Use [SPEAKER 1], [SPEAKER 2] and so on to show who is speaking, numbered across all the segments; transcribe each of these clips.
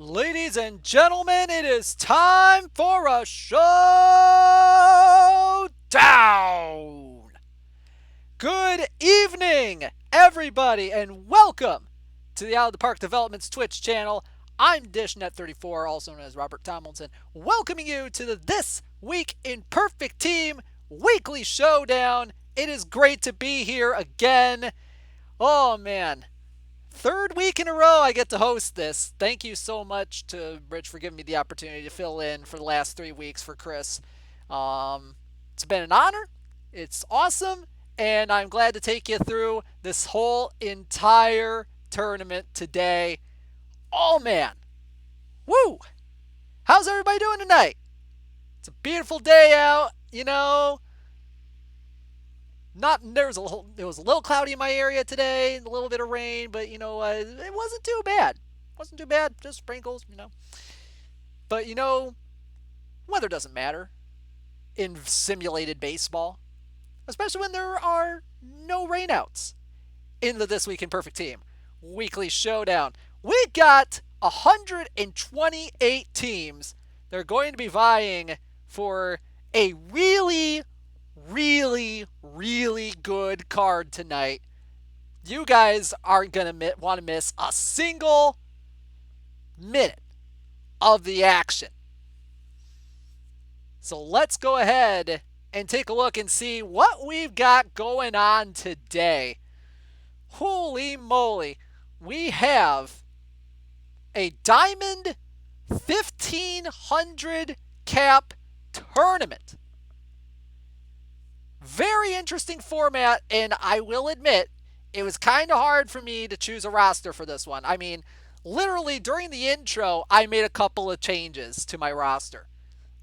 [SPEAKER 1] Ladies and gentlemen, it is time for a showdown. Good evening, everybody, and welcome to the Out of the Park Development's Twitch channel. I'm Dishnet34, also known as Robert Tomlinson, welcoming you to the This Week in Perfect Team weekly showdown. It is great to be here again. Oh, man. Third week in a row I get to host this. Thank you so much to Rich for giving me the opportunity to fill in for the last 3 weeks for Chris. It's been an honor. It's awesome. And I'm glad to take you through this whole entire tournament today. Oh, man. Woo! How's everybody doing tonight? It's a beautiful day out, Not it was a little cloudy in my area today, a little bit of rain, but it wasn't too bad. Wasn't too bad, just sprinkles. But weather doesn't matter in simulated baseball, especially when there are no rainouts in the This Week in Perfect Team weekly showdown. We got 128 teams. They're going to be vying for a really good card tonight. You guys aren't going to want to miss a single minute of the action. So let's go ahead and take a look and see what we've got going on today. Holy moly. We have a Diamond 1500 cap tournament. Very interesting format, and I will admit, it was kind of hard for me to choose a roster for this one. I mean, literally during the intro, I made a couple of changes to my roster.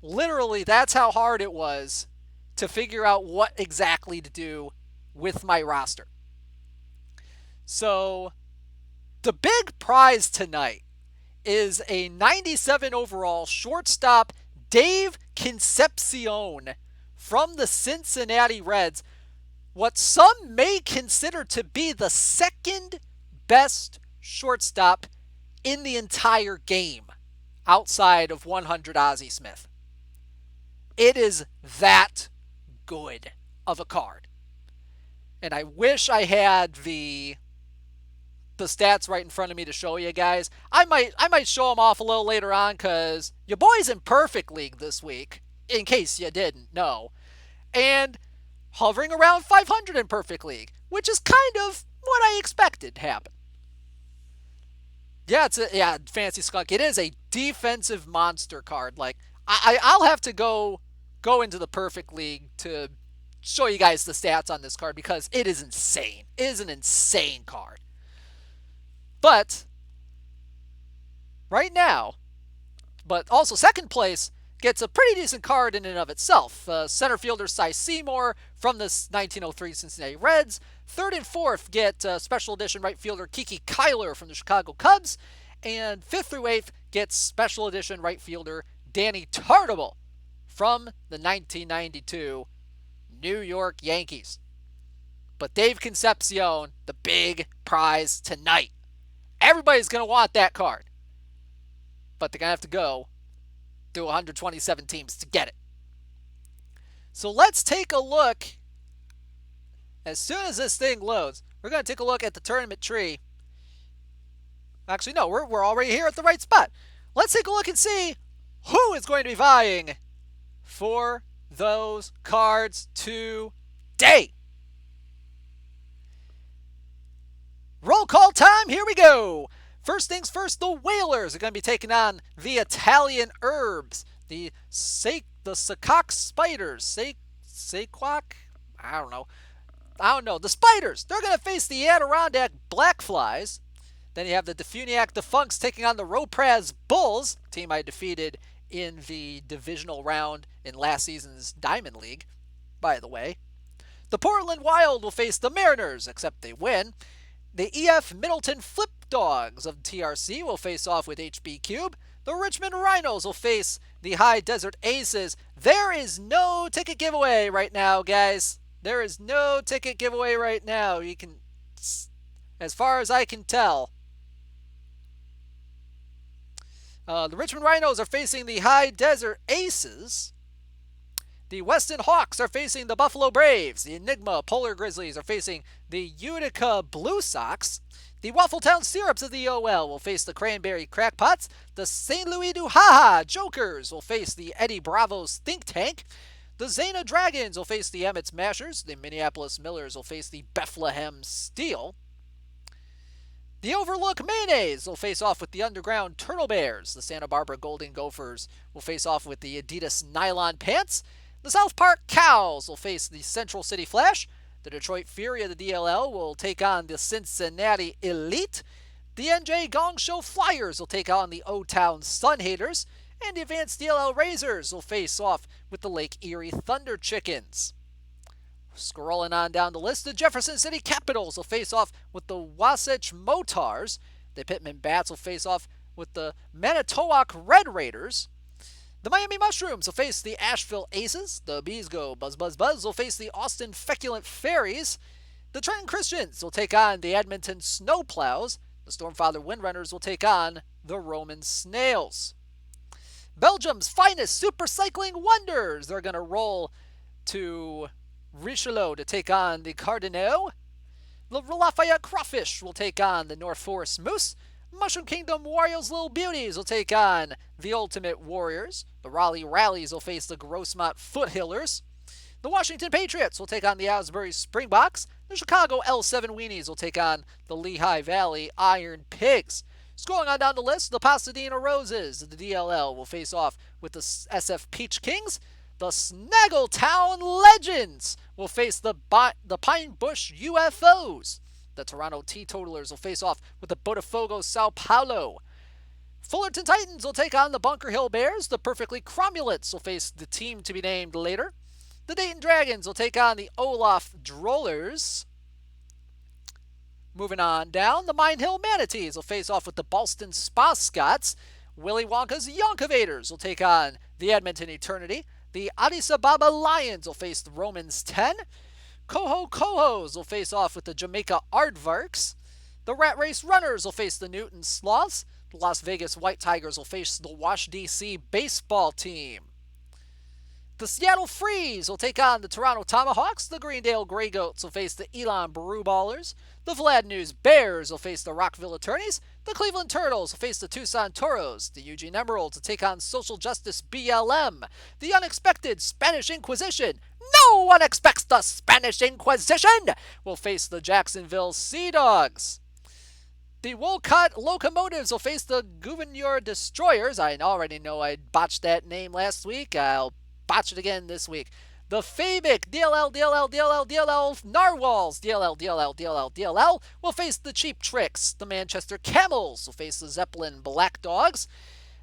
[SPEAKER 1] Literally, that's how hard it was to figure out what exactly to do with my roster. So, the big prize tonight is a 97 overall shortstop Dave Concepcion from the Cincinnati Reds, what some may consider to be the second best shortstop in the entire game outside of 100 Ozzie Smith. It is that good of a card. And I wish I had the stats right in front of me to show you guys. I might show them off a little later on because your boy's in Perfect League this week, in case you didn't know. And hovering around 500 in Perfect League, which is kind of what I expected to happen. Yeah, Fancy Skunk. It is a defensive monster card. Like, I'll have to go into the Perfect League to show you guys the stats on this card because it is insane. It is an insane card. But right now, but also second place gets a pretty decent card in and of itself. Center fielder Cy Seymour from the 1903 Cincinnati Reds. Third and fourth get special edition right fielder Kiki Kyler from the Chicago Cubs. And fifth through eighth gets special edition right fielder Danny Tartabull from the 1992 New York Yankees. But Dave Concepcion, the big prize tonight. Everybody's going to want that card. But they're going to have to go through 127 teams to get it. So let's take a look. As soon as this thing loads, we're going to take a look at the tournament tree. Actually, no, we're already here at the right spot. Let's take a look and see who is going to be vying for those cards today. Roll call time, here we go. First things first, the Whalers are going to be taking on the Italian Herbs, the Secock Spiders. Sequoc? I don't know. The Spiders, they're going to face the Adirondack Blackflies. Then you have the Defuniak Defunks taking on the Ropraz Bulls, team I defeated in the divisional round in last season's Diamond League, by the way. The Portland Wild will face the Mariners, except they win. The EF Middleton Flip Dogs of TRC will face off with HB Cube. The Richmond Rhinos will face the High Desert Aces. There is no ticket giveaway right now, guys. There is no ticket giveaway right now. You can, as far as I can tell, The Richmond Rhinos are facing the High Desert Aces. The Weston Hawks are facing the Buffalo Braves. The Enigma Polar Grizzlies are facing the Utica Blue Sox. The Waffletown Syrups of the OL will face the Cranberry Crackpots. The St. Louis du Ha-Ha Jokers will face the Eddie Bravo's Think Tank. The Zena Dragons will face the Emmett Smashers. The Minneapolis Millers will face the Bethlehem Steel. The Overlook Mayonnaise will face off with the Underground Turtle Bears. The Santa Barbara Golden Gophers will face off with the Adidas Nylon Pants. The South Park Cows will face the Central City Flash. The Detroit Fury of the DLL will take on the Cincinnati Elite. The NJ Gong Show Flyers will take on the O-Town Sun Haters. And the Advanced DLL Razors will face off with the Lake Erie Thunder Chickens. Scrolling on down the list, the Jefferson City Capitals will face off with the Wasatch Motars. The Pittman Bats will face off with the Manitowoc Red Raiders. The Miami Mushrooms will face the Asheville Aces. The Bees Go Buzz Buzz Buzz will face the Austin Feculent Fairies. The Trenton Christians will take on the Edmonton Snowplows. The Stormfather Windrunners will take on the Roman Snails. Belgium's finest super cycling wonders, they're going to roll to Richelieu to take on the Cardinaux. The Lafayette Crawfish will take on the North Forest Moose. Mushroom Kingdom Warriors Little Beauties will take on the Ultimate Warriors. The Raleigh Rallies will face the Grossmont Foothillers. The Washington Patriots will take on the Asbury Springboks. The Chicago L7 Weenies will take on the Lehigh Valley Iron Pigs. Scrolling on down the list, the Pasadena Roses of the DLL will face off with the SF Peach Kings. The Snaggletown Legends will face the Pine Bush UFOs. The Toronto Teetotalers will face off with the Botafogo Sao Paulo. Fullerton Titans will take on the Bunker Hill Bears. The Perfectly Cromulets will face the team to be named later. The Dayton Dragons will take on the Olaf Drollers. Moving on down, the Mine Hill Manatees will face off with the Ballston Spa Scots. Willy Wonka's Yonkavators will take on the Edmonton Eternity. The Addis Ababa Lions will face the Romans 10. Coho Cohos will face off with the Jamaica Aardvarks. The Rat Race Runners will face the Newton Sloths. The Las Vegas White Tigers will face the Wash DC baseball team. The Seattle Freeze will take on the Toronto Tomahawks. The Greendale Grey Goats will face the Elon Brewballers. The Vlad News Bears will face the Rockville Attorneys. The Cleveland Turtles will face the Tucson Toros. The Eugene Emeralds will take on Social Justice BLM. The Unexpected Spanish Inquisition. No one expects the Spanish Inquisition! Will face the Jacksonville Sea Dogs. The Wolcott Locomotives will face the Gouverneur Destroyers. I already know I botched that name last week. I'll botch it again this week. The Fabic DLL Narwhals DLL will face the Cheap Tricks. The Manchester Camels will face the Zeppelin Black Dogs.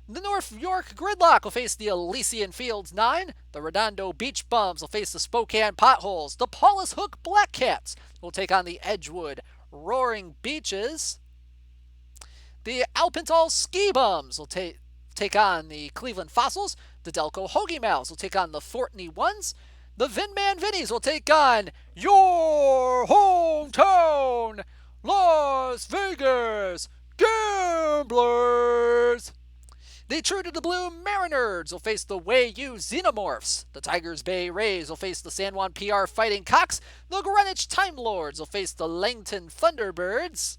[SPEAKER 1] The North York Gridlock will face the Elysian Fields 9. The Redondo Beach Bums will face the Spokane Potholes. The Paulus Hook Black Cats will take on the Edgewood Roaring Beaches. The Alpental Ski Bums will take on the Cleveland Fossils. The Delco Hoagie Mouths will take on the Fortney Ones. The Vinman Vinnies will take on your hometown, Las Vegas Gamblers. The True to the Blue Mariners will face the Wayu Xenomorphs. The Tigers Bay Rays will face the San Juan PR Fighting Cocks. The Greenwich Time Lords will face the Langton Thunderbirds.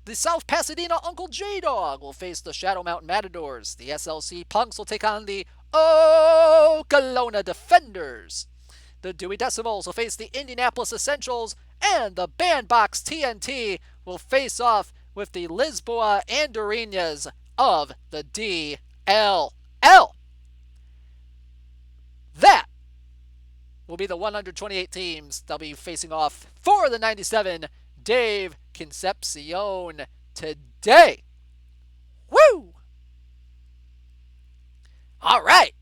[SPEAKER 1] The South Pasadena Uncle J-Dog will face the Shadow Mountain Matadors. The SLC Punks will take on the Kelowna Defenders. The Dewey Decimals will face the Indianapolis Essentials, and the Bandbox TNT will face off with the Lisboa Andorinhas of the DLL. That will be the 128 teams that'll be facing off for the 97 Dave Concepcion today. Woo! All right.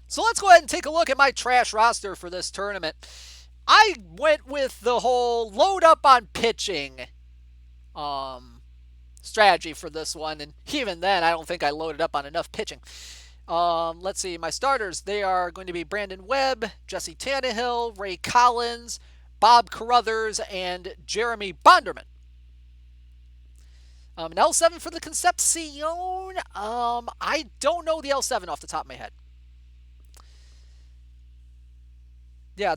[SPEAKER 1] So let's go ahead and take a look at my trash roster for this tournament. I went with the whole load up on pitching strategy for this one, and even then I don't think I loaded up on enough pitching. Let's see, my starters, they are going to be Brandon Webb, Jesse Tannehill, Ray Collins, Bob Carruthers, and Jeremy Bonderman. An L7 for the Concepcion. I don't know the L7 off the top of my head. Yeah,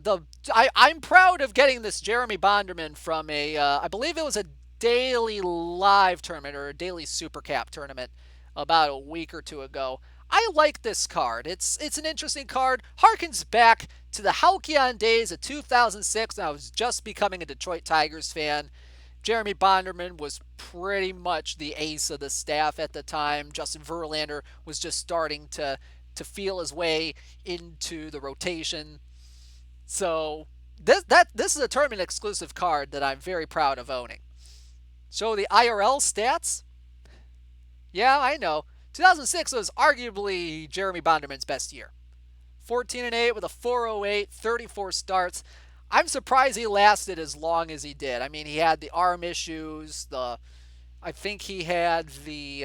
[SPEAKER 1] I'm proud of getting this Jeremy Bonderman from I believe it was a daily live tournament or a daily Super Cap tournament about a week or two ago. I like this card. It's an interesting card. Harkens back to the Halcyon days of 2006, and I was just becoming a Detroit Tigers fan. Jeremy Bonderman was pretty much the ace of the staff at the time. Justin Verlander was just starting to feel his way into the rotation. So this is a tournament exclusive card that I'm very proud of owning. So the IRL stats, yeah, I know. 2006 was arguably Jeremy Bonderman's best year. 14-8 with a 408, 34 starts. I'm surprised he lasted as long as he did. I mean, he had the arm issues. I think he had the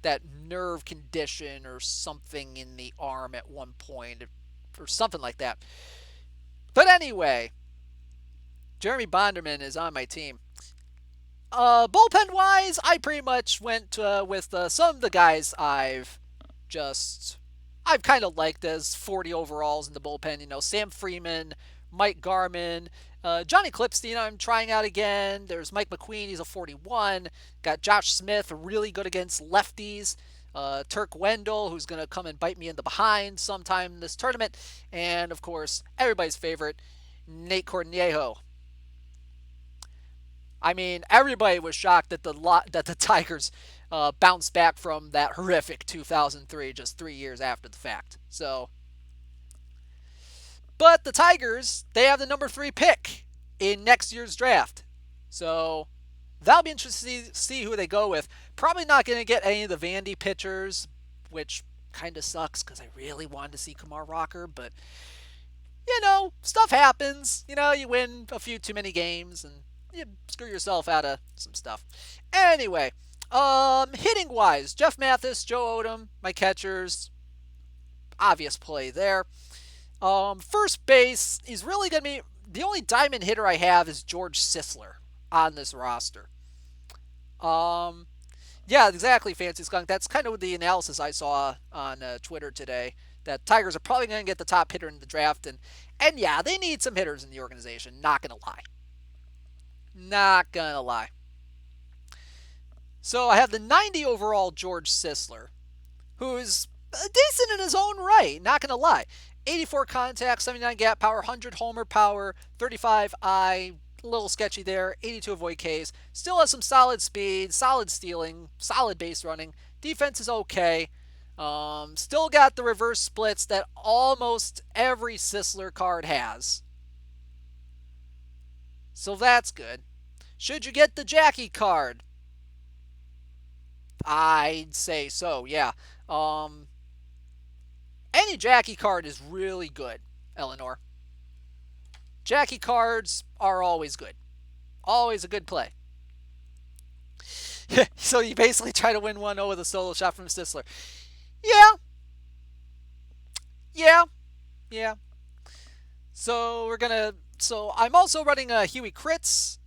[SPEAKER 1] that nerve condition or something in the arm at one point, or something like that. But anyway, Jeremy Bonderman is on my team. Bullpen wise, I pretty much went with some of the guys I've kind of liked as 40 overalls in the bullpen. You know, Sam Freeman, Mike Garman, Johnny Clipstein I'm trying out again. There's Mike McQueen, he's a 41. Got Josh Smith, really good against lefties. Turk Wendell, who's going to come and bite me in the behind sometime in this tournament. And, of course, everybody's favorite, Nate Cornejo. I mean, everybody was shocked that the Tigers bounced back from that horrific 2003 just 3 years after the fact. So, but the Tigers, they have the number 3 pick in next year's draft. So that'll be interesting to see who they go with. Probably not going to get any of the Vandy pitchers, which kind of sucks because I really wanted to see Kumar Rocker, but you know, stuff happens. You know, you win a few too many games and you screw yourself out of some stuff. Anyway, hitting wise, Jeff Mathis, Joe Odom, my catchers, obvious play there. First base is really going to be the only diamond hitter I have is George Sisler on this roster. Yeah, exactly, Fancy Skunk. That's kind of the analysis I saw on Twitter today. That Tigers are probably going to get the top hitter in the draft, and yeah, they need some hitters in the organization. Not gonna lie. Not gonna lie. So I have the 90 overall George Sisler, who's decent in his own right. Not gonna lie. 84 contact, 79 gap power, 100 homer power, 35 eye, a little sketchy there, 82 avoid Ks. Still has some solid speed, solid stealing, solid base running. Defense is okay. Still got the reverse splits that almost every Sisler card has. So that's good. Should you get the Jackie card? I'd say so, yeah. Any Jackie card is really good, Eleanor. Jackie cards are always good. Always a good play. So you basically try to win 1-0 with a solo shot from Sisler. Yeah. Yeah. Yeah. So I'm also running Huey Kritz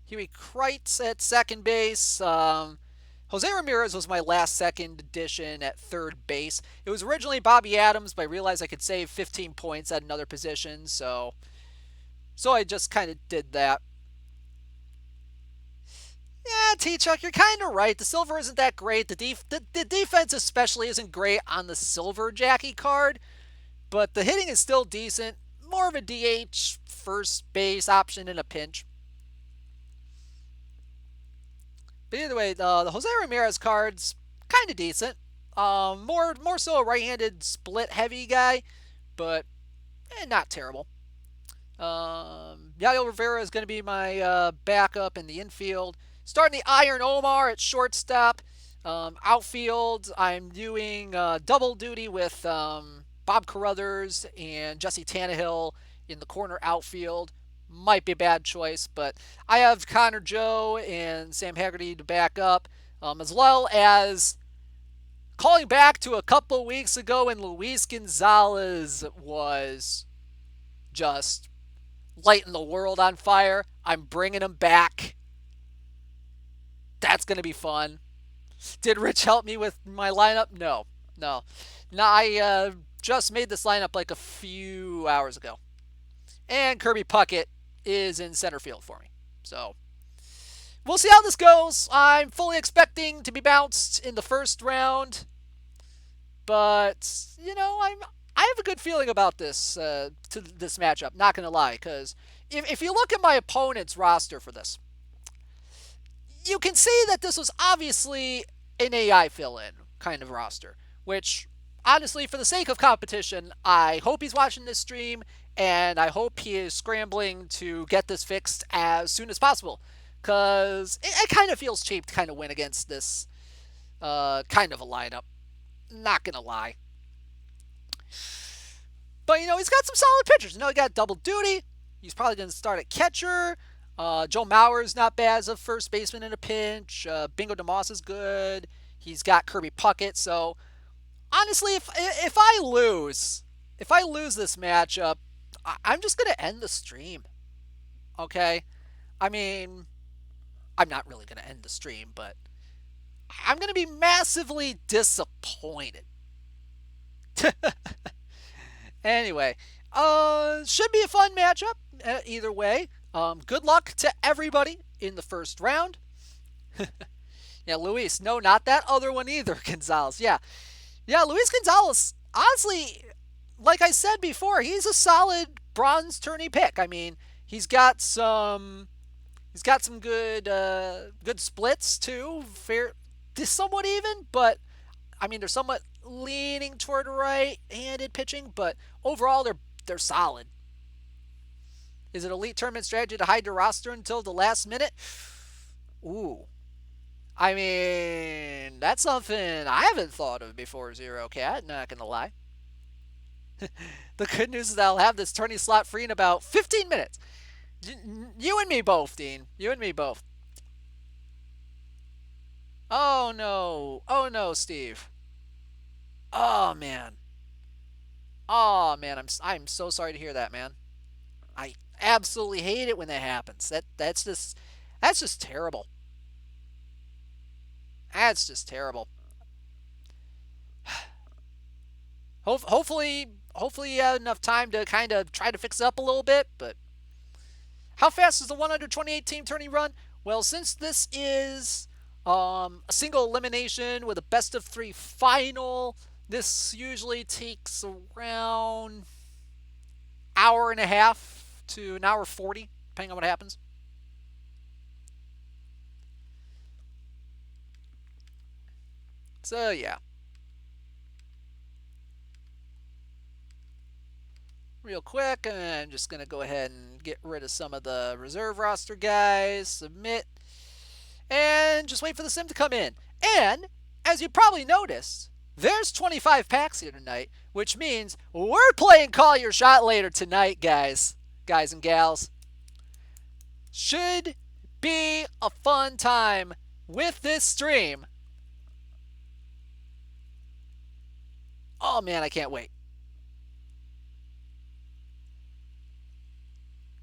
[SPEAKER 1] at second base. Jose Ramirez was my last second edition at third base. It was originally Bobby Adams, but I realized I could save 15 points at another position, so I just kind of did that. Yeah, T-Chuck, you're kind of right. The silver isn't that great. The defense especially isn't great on the silver Jackie card, but the hitting is still decent. More of a DH first base option in a pinch. But either way, the Jose Ramirez card's kind of decent. More so a right-handed split heavy guy, but not terrible. Yael Rivera is going to be my backup in the infield. Starting the Iron Omar at shortstop. Outfield, I'm doing double duty with Bob Carruthers and Jesse Tannehill in the corner outfield. Might be a bad choice, but I have Connor Joe and Sam Haggerty to back up, as well as calling back to a couple weeks ago when Luis Gonzalez was just lighting the world on fire. I'm bringing him back. That's going to be fun. Did Rich help me with my lineup? No. No. No, I just made this lineup like a few hours ago. And Kirby Puckett is in center field for me. So we'll see how this goes. I'm fully expecting to be bounced in the first round. But, I have a good feeling about this to this matchup, not going to lie. Because if you look at my opponent's roster for this, you can see that this was obviously an AI fill-in kind of roster, which, honestly, for the sake of competition, I hope he's watching this stream, and I hope he is scrambling to get this fixed as soon as possible, because it kind of feels cheap to kind of win against this kind of a lineup. Not going to lie. But, he's got some solid pitchers. He got double duty. He's probably going to start at catcher. Joe Mauer's not bad as a first baseman in a pinch. Bingo DeMoss is good. He's got Kirby Puckett. So, honestly, if I lose this matchup, I'm just going to end the stream. Okay? I mean, I'm not really going to end the stream, but I'm going to be massively disappointed. Anyway, should be a fun matchup either way. Good luck to everybody in the first round. Yeah, Luis. No, not that other one either, Gonzalez. Yeah, Luis Gonzalez, honestly, like I said before, he's a solid bronze tourney pick. I mean, he's got some good splits too. Somewhat even, but I mean, they're somewhat leaning toward right-handed pitching, but overall they're solid. Is it elite tournament strategy to hide your roster until the last minute? Ooh. I mean, that's something I haven't thought of before, Zero Cat, not gonna lie. The good news is that I'll have this tourney slot free in about 15 minutes. You and me both, Dean. You and me both. Oh no, Steve. Oh man. I'm so sorry to hear that, man. I absolutely hate it when that happens. That's just terrible. That's just terrible. Hopefully you had enough time to kind of try to fix it up a little bit, but how fast is the 128 team tourney run? Well, since this is a single elimination with a best of 3 final, this usually takes around hour and a half to an hour 40, depending on what happens. So, yeah. Real quick, I'm just going to go ahead and get rid of some of the reserve roster guys, submit, and just wait for the sim to come in. And, as you probably noticed, there's 25 packs here tonight, which means we're playing Call Your Shot later tonight, guys and gals. Should be a fun time with this stream. Oh man, I can't wait.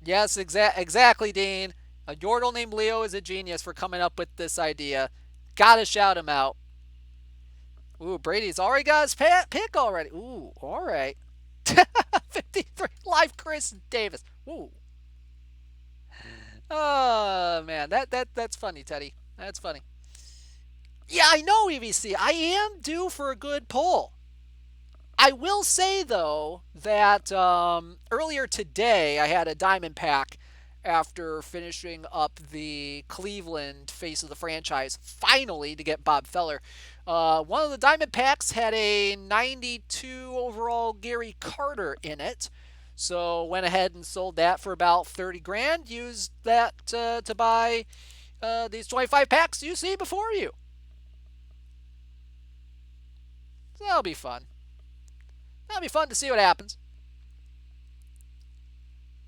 [SPEAKER 1] Yes, exactly, Dean. A Yordle named Leo is a genius for coming up with this idea. Gotta shout him out. Ooh, Brady's already got his pick already. Ooh, all right. 53 live Chris Davis. Ooh. Oh man, that's funny, Teddy. That's funny. Yeah, I know, EVC. I am due for a good pull. I will say though that earlier today I had a diamond pack after finishing up the Cleveland face of the franchise finally to get Bob Feller. One of the diamond packs had a 92 overall Gary Carter in it. So went ahead and sold that for about 30 grand. Used that to buy these 25 packs you see before you. So that'll be fun. That'll be fun to see what happens.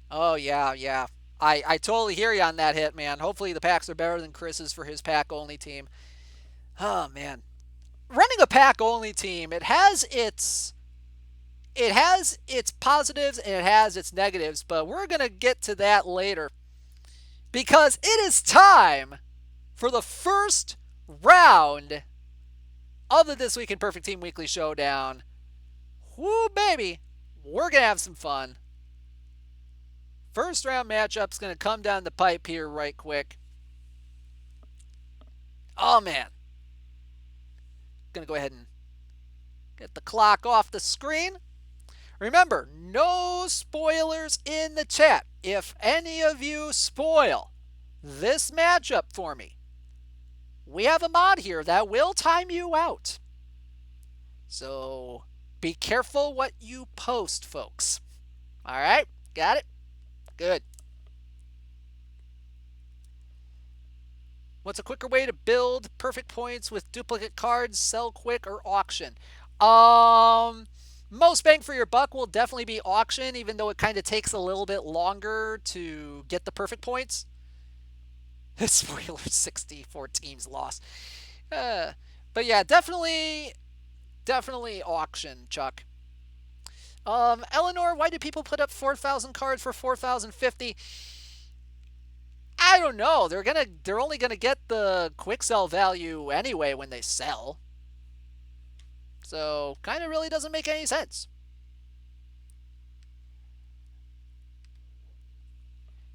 [SPEAKER 1] Oh, yeah. I totally hear you on that hit, man. Hopefully the packs are better than Chris's for his pack-only team. Oh, man. Running a pack-only team, it has its positives and it has its negatives, but we're going to get to that later. Because it is time for the first round of the This Week in Perfect Team Weekly Showdown. Woo, baby, we're going to have some fun. First round matchup's going to come down the pipe here right quick. Oh, man. Going to go ahead and get the clock off the screen. Remember, no spoilers in the chat. If any of you spoil this matchup for me, we have a mod here that will time you out. So be careful what you post, folks. All right? Got it? Good. What's a quicker way to build perfect points with duplicate cards? Sell quick or auction? Most bang for your buck will definitely be auction, even though it kind of takes a little bit longer to get the perfect points. Spoiler, 64 teams lost. But yeah, definitely auction, Chuck. Eleanor, why do people put up 4,000 cards for 4,050? I don't know. They're only gonna get the quick sell value anyway when they sell. So kind of really doesn't make any sense.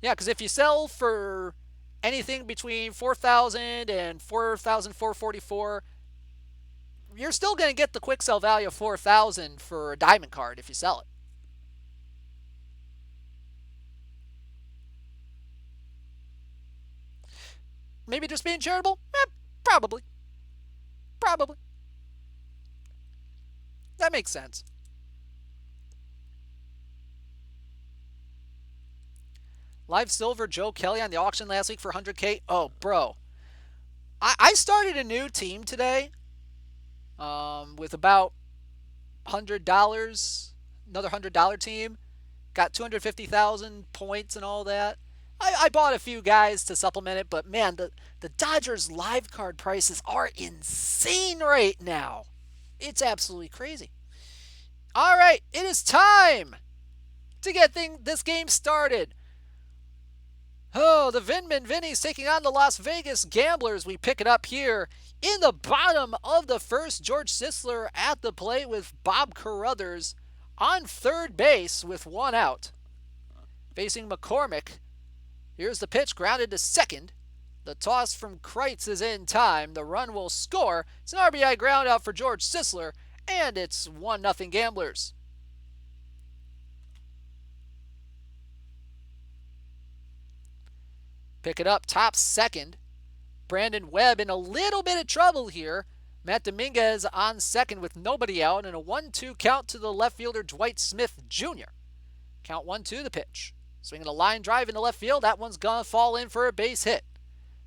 [SPEAKER 1] Yeah, because if you sell for anything between 4,000 and 4,444, you're still going to get the quick sell value of 4,000 for a diamond card if you sell it. Maybe just being charitable? Probably. That makes sense. Live silver Joe Kelly on the auction last week for 100K. Oh, bro. I started a new team today with about $100, another $100 team. Got 250,000 points and all that. I bought a few guys to supplement it, but man, the Dodgers live card prices are insane right now. It's absolutely crazy. All right, it is time to get this game started. Oh, the Vinman Vinnies taking on the Las Vegas Gamblers. We pick it up here in the bottom of the first. George Sisler at the plate with Bob Carruthers on third base with one out. Facing McCormick. Here's the pitch, grounded to second. The toss from Kreitz is in time. The run will score. It's an RBI ground out for George Sisler, and it's 1-0 Gamblers. Pick it up, top second. Brandon Webb in a little bit of trouble here. Matt Dominguez on second with nobody out, and a 1-2 count to the left fielder Dwight Smith Jr. Count 1-2 the pitch. Swinging a line drive into left field. That one's going to fall in for a base hit.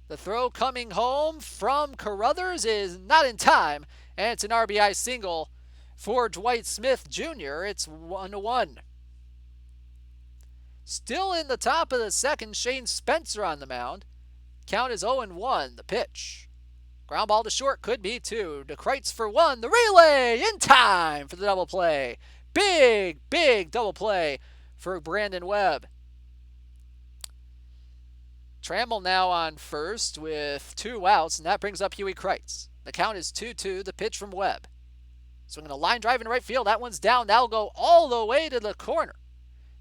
[SPEAKER 1] The throw coming home from Carruthers is not in time, and it's an RBI single for Dwight Smith Jr. It's 1-1. Still in the top of the second, Shane Spencer on the mound. Count is 0-1. The pitch. Ground ball to short, could be two. To Kreitz for one. The relay in time for the double play. Big double play for Brandon Webb. Trammell now on first with 2 outs, and that brings up Huey Kreitz. The count is 2-2. The pitch from Webb. Swinging a line drive in right field. That one's down. That'll go all the way to the corner.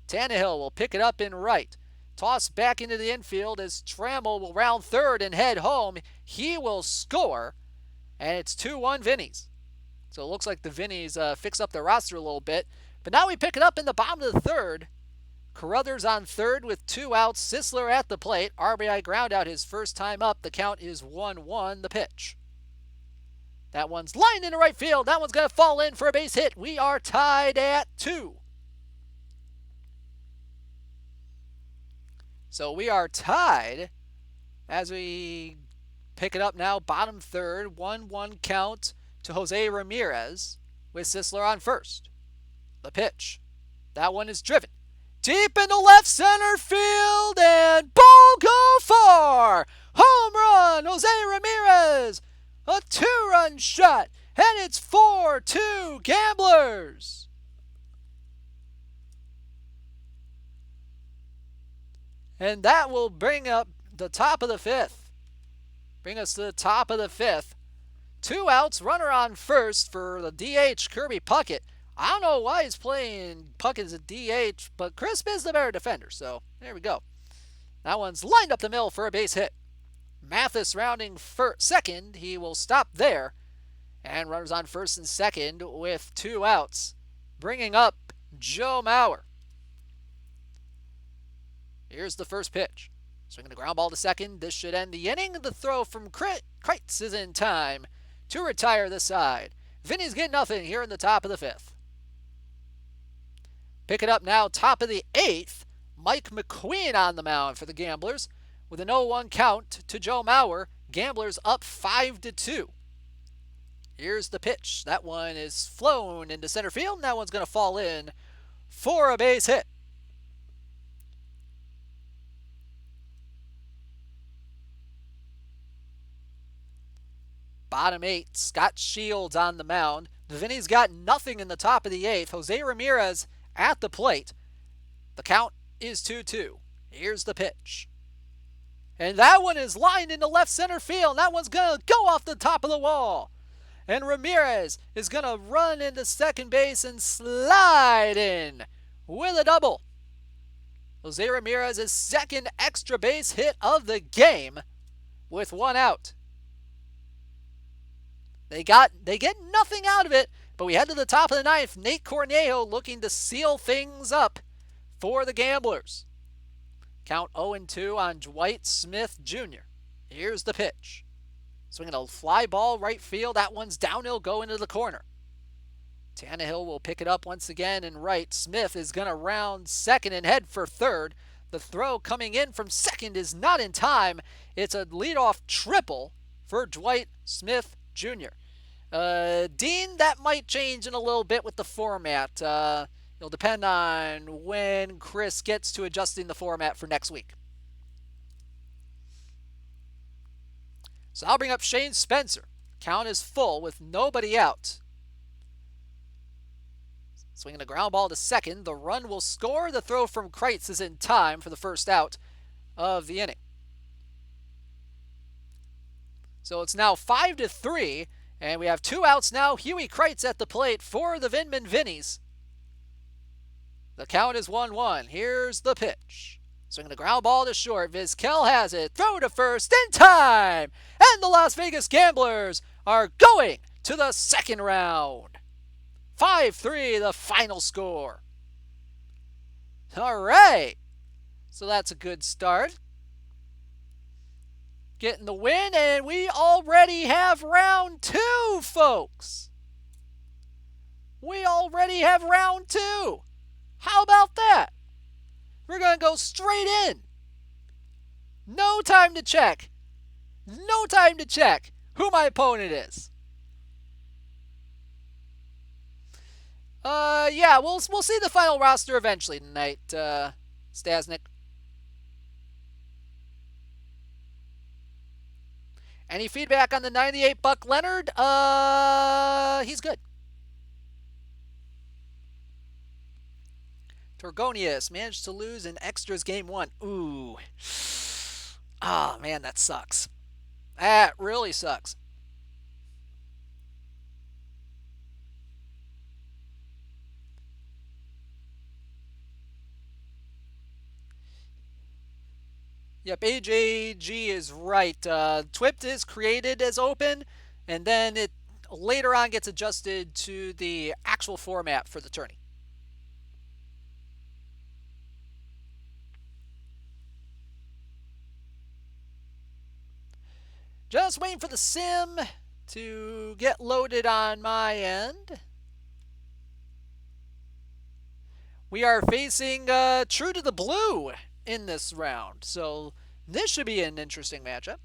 [SPEAKER 1] Tannehill will pick it up in right. Toss back into the infield as Trammell will round third and head home. He will score, and it's 2-1 Vinnies. So it looks like the Vinnies fix up their roster a little bit. But now we pick it up in the bottom of the third. Carruthers on third with 2 outs. Sisler at the plate. RBI ground out his first time up. The count is 1-1 the pitch. That one's lined into right field. That one's going to fall in for a base hit. We are tied at 2. So we are tied as we pick it up now. Bottom third. 1-1 count to Jose Ramirez with Sisler on first. The pitch. That one is driven deep into left center field, and ball go far. Home run, Jose Ramirez. A 2-run shot, and it's 4-2 Gamblers. And that will bring up the top of the fifth. Bring us to the top of the fifth. 2 outs, runner on first for the DH, Kirby Puckett. I don't know why he's playing Puckett as a DH, but Crisp is the better defender, so there we go. That one's lined up the middle for a base hit. Mathis rounding second. He will stop there. And runners on first and second with 2 outs. Bringing up Joe Mauer. Here's the first pitch. Swinging the ground ball to second. This should end the inning. The throw from Kreitz is in time to retire the side. Vinny's getting nothing here in the top of the fifth. Pick it up now, top of the eighth. Mike McQueen on the mound for the Gamblers with an 0-1 count to Joe Mauer. Gamblers up 5-2. Here's the pitch. That one is flown into center field, and that one's going to fall in for a base hit. Bottom 8, Scott Shields on the mound. Vinny's got nothing in the top of the 8th. Jose Ramirez at the plate. The count is 2-2. Here's the pitch. And that one is lined into left center field. And that one's going to go off the top of the wall. And Ramirez is going to run into second base and slide in with a double. Jose Ramirez's second extra base hit of the game with 1 out. They get nothing out of it, but we head to the top of the 9th. Nate Cornejo looking to seal things up for the Gamblers. Count 0-2 on Dwight Smith Jr. Here's the pitch. Swinging a fly ball right field. That one's downhill going into the corner. Tannehill will pick it up once again in right. Smith is going to round second and head for third. The throw coming in from second is not in time. It's a leadoff triple for Dwight Smith Jr. Dean, that might change in a little bit with the format. It'll depend on when Chris gets to adjusting the format for next week. So I'll bring up Shane Spencer. Count is full with nobody out. Swinging a ground ball to second. The run will score. The throw from Kreitz is in time for the first out of the inning. So it's now 5-3, and we have 2 outs now. Huey Kreitz at the plate for the Vinman Vinnies. The count is 1-1. Here's the pitch. Swinging the ground ball to short. Vizquel has it. Throw to first in time. And the Las Vegas Gamblers are going to the second round. 5-3, the final score. All right. So that's a good start. Getting the win, and we already have round 2, folks. We already have round 2. How about that? We're going to go straight in. No time to check. No time to check who my opponent is. Yeah, we'll see the final roster eventually tonight, Stasnik. Any feedback on the 98 Buck Leonard? He's good. Torgonius managed to lose in extras game 1. Ooh. Ah, man, that sucks. That really sucks. Yep, AJG is right. TWIPT is created as open, and then it later on gets adjusted to the actual format for the tourney. Just waiting for the sim to get loaded on my end. We are facing True to the Blue in this round, so this should be an interesting matchup.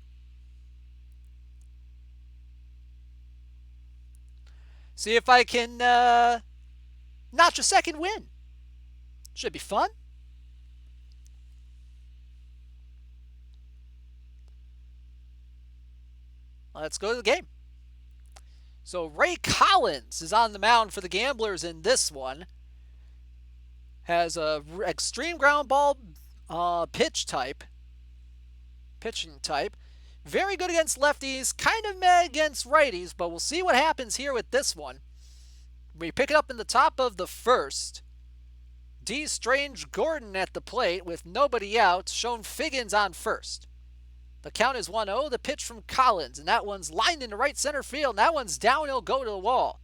[SPEAKER 1] See if I can notch a second win. Should be fun. Let's go to the game. So Ray Collins is on the mound for the Gamblers in this one. Has a extreme ground ball pitching type. Very good against lefties, kind of meh against righties, but we'll see what happens here with this one. We pick it up in the top of the first. D. Strange Gordon at the plate with nobody out, shown Figgins on first. The count is 1-0. The pitch from Collins, and that one's lined into right center field, and that one's down. He'll go to the wall.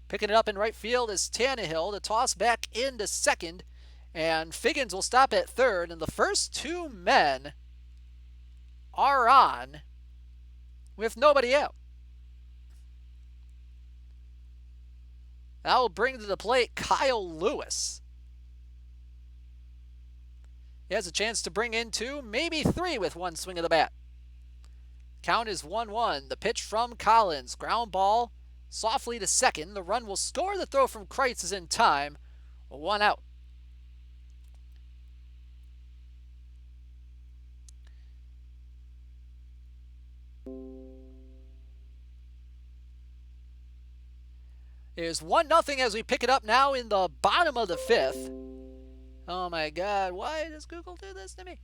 [SPEAKER 1] Picking it up in right field is Tannehill. The toss back into second, and Figgins will stop at third, and the first two men are on with nobody out. That will bring to the plate Kyle Lewis. He has a chance to bring in two, maybe three with one swing of the bat. Count is 1-1. The pitch from Collins. Ground ball softly to second. The run will score. The throw from Kreitz is in time. 1 out. It is 1-0 as we pick it up now in the bottom of the fifth. Oh my God, why does Google do this to me?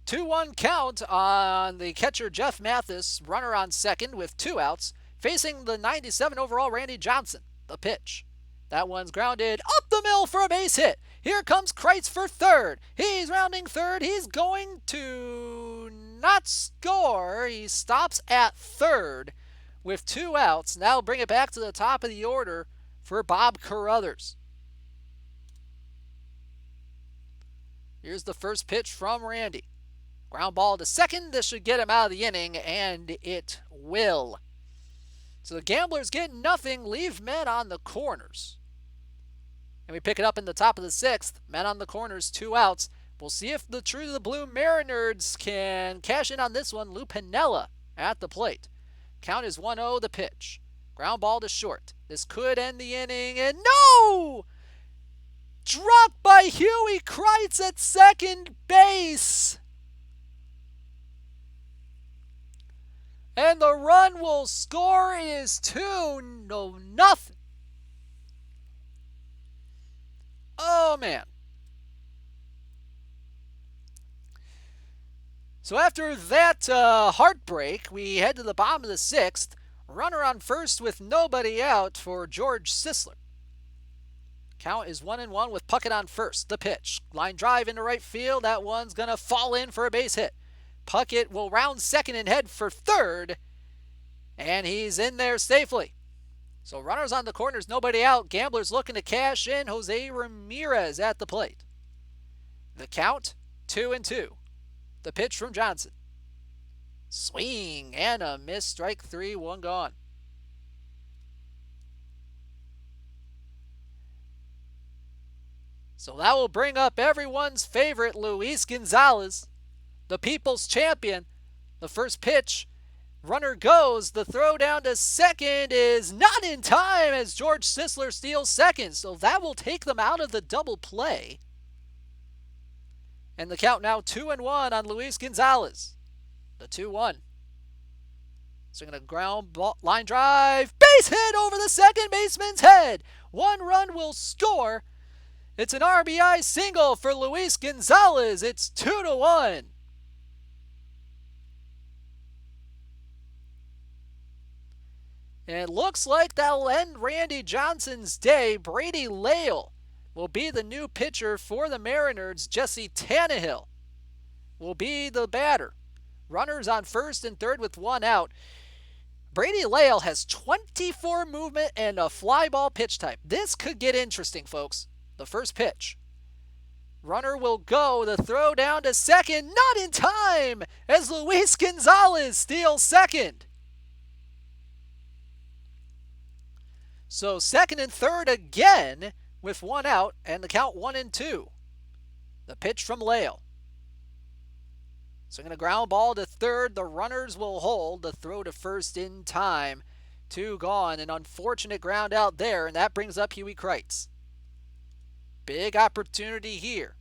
[SPEAKER 1] 2-1 count on the catcher Jeff Mathis, runner on second with 2 outs, facing the 97 overall Randy Johnson. The pitch. That one's grounded up the middle for a base hit. Here comes Kreitz for third. He's rounding third. He's going to not score. He stops at third with 2 outs. Now bring it back to the top of the order for Bob Carruthers. Here's the first pitch from Randy. Ground ball to second. This should get him out of the inning, and it will. So the Gamblers get nothing, leave men on the corners. And we pick it up in the top of the sixth. Men on the corners, 2 outs. We'll see if the True to the Blue Mariners can cash in on this one. Lou Piniella at the plate. Count is 1-0, the pitch. Ground ball to short. This could end the inning, and no! Dropped by Huey Kreitz at second base. And the run will score. It is 2-0. Oh, man. So after that heartbreak, we head to the bottom of the sixth. Runner on first with nobody out for George Sisler. Count is 1-1 with Puckett on first. The pitch. Line drive into right field. That one's going to fall in for a base hit. Puckett will round second and head for third. And he's in there safely. So runners on the corners, nobody out. Gamblers looking to cash in. Jose Ramirez at the plate. The count, 2-2. The pitch from Johnson. Swing and a miss. Strike 3, 1 gone. So that will bring up everyone's favorite Luis Gonzalez, the people's champion. The first pitch, runner goes. The throw down to second is not in time as George Sisler steals second. So that will take them out of the double play. And the count now 2-1 on Luis Gonzalez. The 2-1. So going to ground ball, line drive, base hit over the second baseman's head. 1 run will score. It's an RBI single for Luis Gonzalez. It's 2-1. And it looks like that'll end Randy Johnson's day. Brady Lale will be the new pitcher for the Mariners. Jesse Tannehill will be the batter. Runners on first and third with 1 out. Brady Lale has 24 movement and a fly ball pitch type. This could get interesting, folks. The first pitch. Runner will go. The throw down to second. Not in time as Luis Gonzalez steals second. So second and third again with 1 out and the count 1-2. The pitch from Lale. So going to ground ball to third. The runners will hold. The throw to first in time. 2 gone. An unfortunate ground out there, and that brings up Huey Kreitz. Big opportunity here.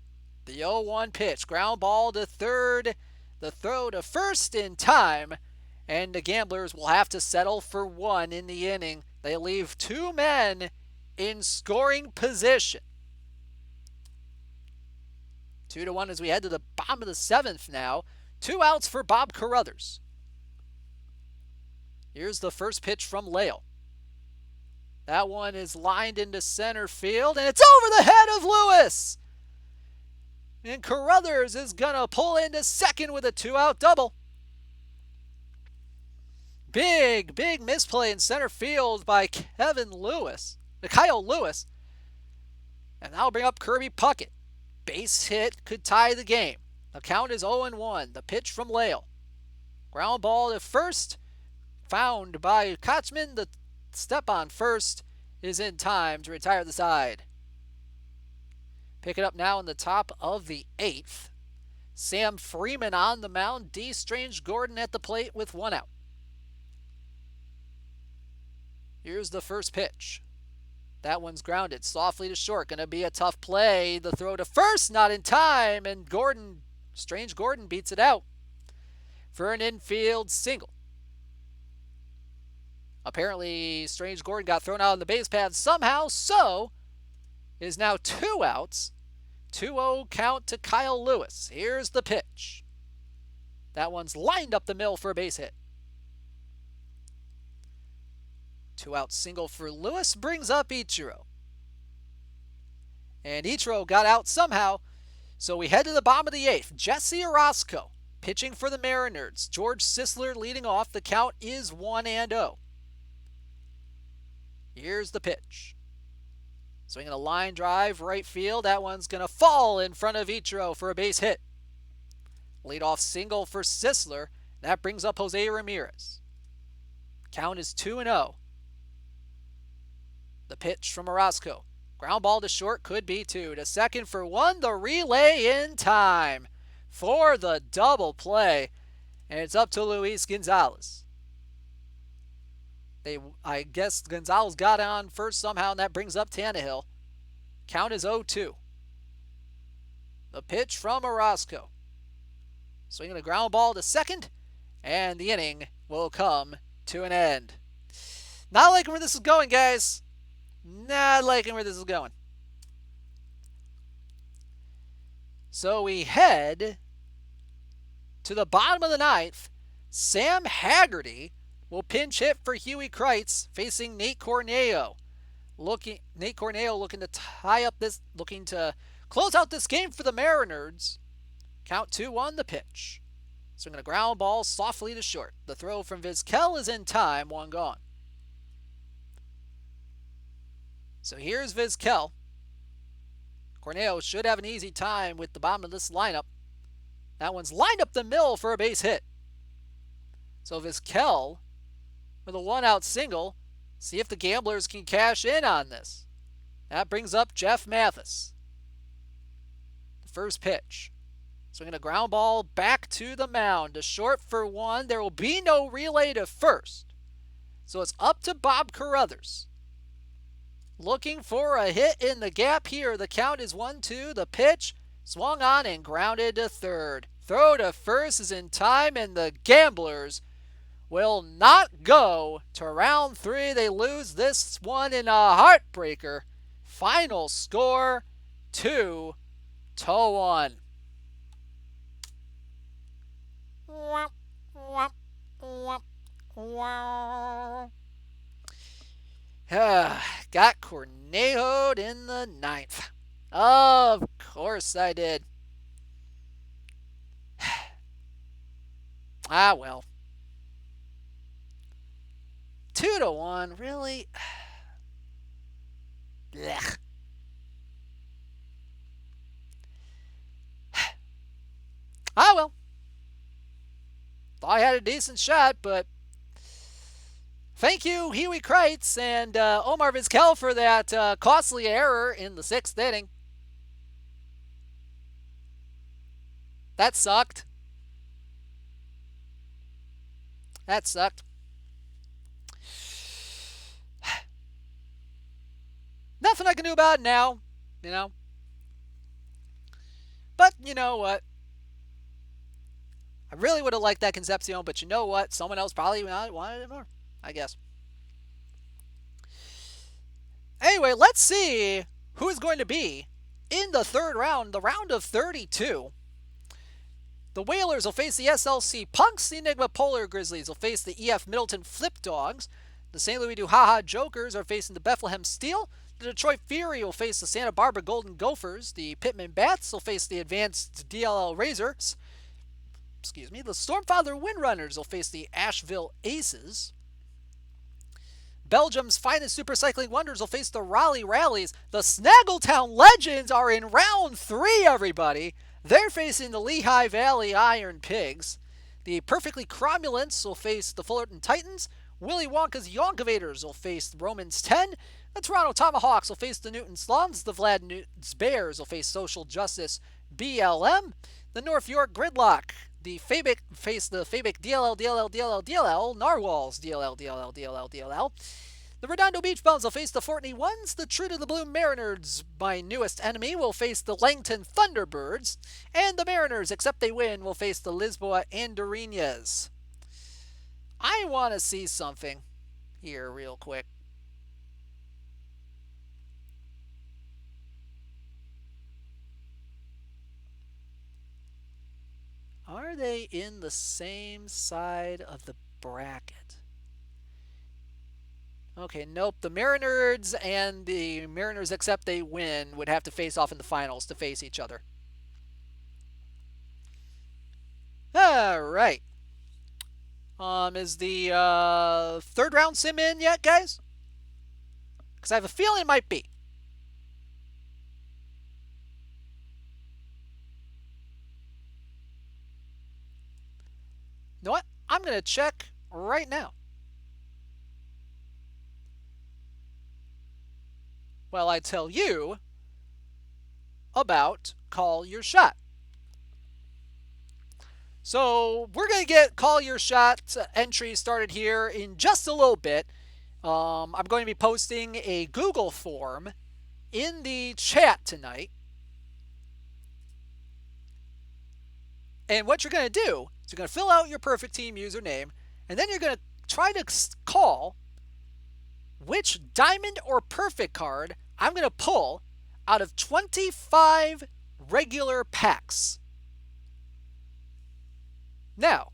[SPEAKER 1] The 0-1 pitch. Ground ball to third. The throw to first in time. And the Gamblers will have to settle for 1 in the inning. They leave 2 men in scoring position. 2-1 as we head to the bottom of the 7th now. 2 outs for Bob Carruthers. Here's the first pitch from Lale. That one is lined into center field, and it's over the head of Lewis. And Carruthers is going to pull into second with a 2-out double. Big misplay in center field by Kyle Lewis. And that'll bring up Kirby Puckett. Base hit could tie the game. The count is 0-1. The pitch from Lale. Ground ball to first. Found by Kochman. The step on first is in time to retire the side. Pick it up now in the top of the 8th. Sam Freeman on the mound. D. Strange Gordon at the plate with 1 out. Here's the first pitch. That one's grounded softly to short. Going to be a tough play. The throw to first, not in time. And Strange Gordon beats it out for an infield single. Apparently, Strange Gordon got thrown out on the base path somehow, so is now 2 outs. 2-0 count to Kyle Lewis. Here's the pitch. That one's lined up the middle for a base hit. 2-out single for Lewis brings up Ichiro. And Ichiro got out somehow, so we head to the bottom of the 8th. Jesse Orozco pitching for the Mariners. George Sisler leading off. The count is 1-0. Here's the pitch. Swinging a line drive, right field. That one's going to fall in front of Ichiro for a base hit. Leadoff single for Sisler. That brings up Jose Ramirez. Count is 2-0. The pitch from Orozco. Ground ball to short, could be 2. To second for 1. The relay in time for the double play. And it's up to Luis Gonzalez. I guess Gonzalez got on first somehow, and that brings up Tannehill. Count is 0-2. The pitch from Orozco. Swinging a ground ball to second, and the inning will come to an end. Not liking where this is going, guys. Not liking where this is going. So we head to the bottom of the 9th. Sam Haggerty will pinch hit for Huey Kreitz, facing Nate Corneo. Nate Corneo looking to close out this game for the Mariners. Count 2-1 the pitch. Swinging a ground ball softly to short. The throw from Vizquel is in time, 1 gone. So here's Vizquel. Corneo should have an easy time with the bottom of this lineup. That one's lined up the middle for a base hit. So Vizquel with a 1-out single. See if the Gamblers can cash in on this. That brings up Jeff Mathis. The first pitch. Swinging a ground ball back to the mound. To short for 1. There will be no relay to first. So it's up to Bob Carruthers. Looking for a hit in the gap here. The count is 1-2. The pitch swung on and grounded to third. Throw to first is in time, and the Gamblers will not go to round 3. They lose this one in a heartbreaker. Final score 2-1. Got Cornejo'd in the 9th. Of course I did. Well. 2-1, really? Blech. Well. Thought I had a decent shot, but thank you, Huey Kreitz and Omar Vizquel, for that costly error in the 6th inning. That sucked. That sucked. Nothing I can do about it now, you know. But you know what? I really would have liked that Concepcion, but you know what? Someone else probably wanted it more, I guess. Anyway, let's see who's going to be in the 3rd round, the round of 32. The Whalers will face the SLC Punks. The Enigma Polar Grizzlies will face the EF Middleton Flip Dogs. The St. Louis Haha Jokers are facing the Bethlehem Steel. The Detroit Fury will face the Santa Barbara Golden Gophers. The Pittman Bats will face the Advanced DLL Razors. Excuse me. The Stormfather Windrunners will face the Asheville Aces. Belgium's finest supercycling wonders will face the Raleigh Rallies. The Snaggletown Legends are in round 3, everybody. They're facing the Lehigh Valley Iron Pigs. The Perfectly Cromulents will face the Fullerton Titans. Willy Wonka's Yonkovators will face the Romans 10. The Toronto Tomahawks will face the Newton Slums. The Vlad Newton's Bears will face Social Justice BLM. The North York Gridlock. The Fabic face the Fabic DLL, Narwhals DLL. The Redondo Beach Bums will face the Fortney Ones. The True to the Blue Mariners, my newest enemy, will face the Langton Thunderbirds. And the Mariners, except they win, will face the Lisboa Andorinhas. I want to see something here real quick. Are they in the same side of the bracket? Okay, nope. The Mariners and the Mariners, except they win, would have to face off in the finals to face each other. All right. Is the third round sim in yet, guys? Because I have a feeling it might be. You know what? I'm going to check right now. While I tell you about Call Your Shot. So we're going to get Call Your Shot entry started here in just a little bit. I'm going to be posting a Google form in the chat tonight. And what you're going to do is you're going to fill out your Perfect Team username, and then you're going to try to call which diamond or perfect card I'm going to pull out of 25 regular packs. Now,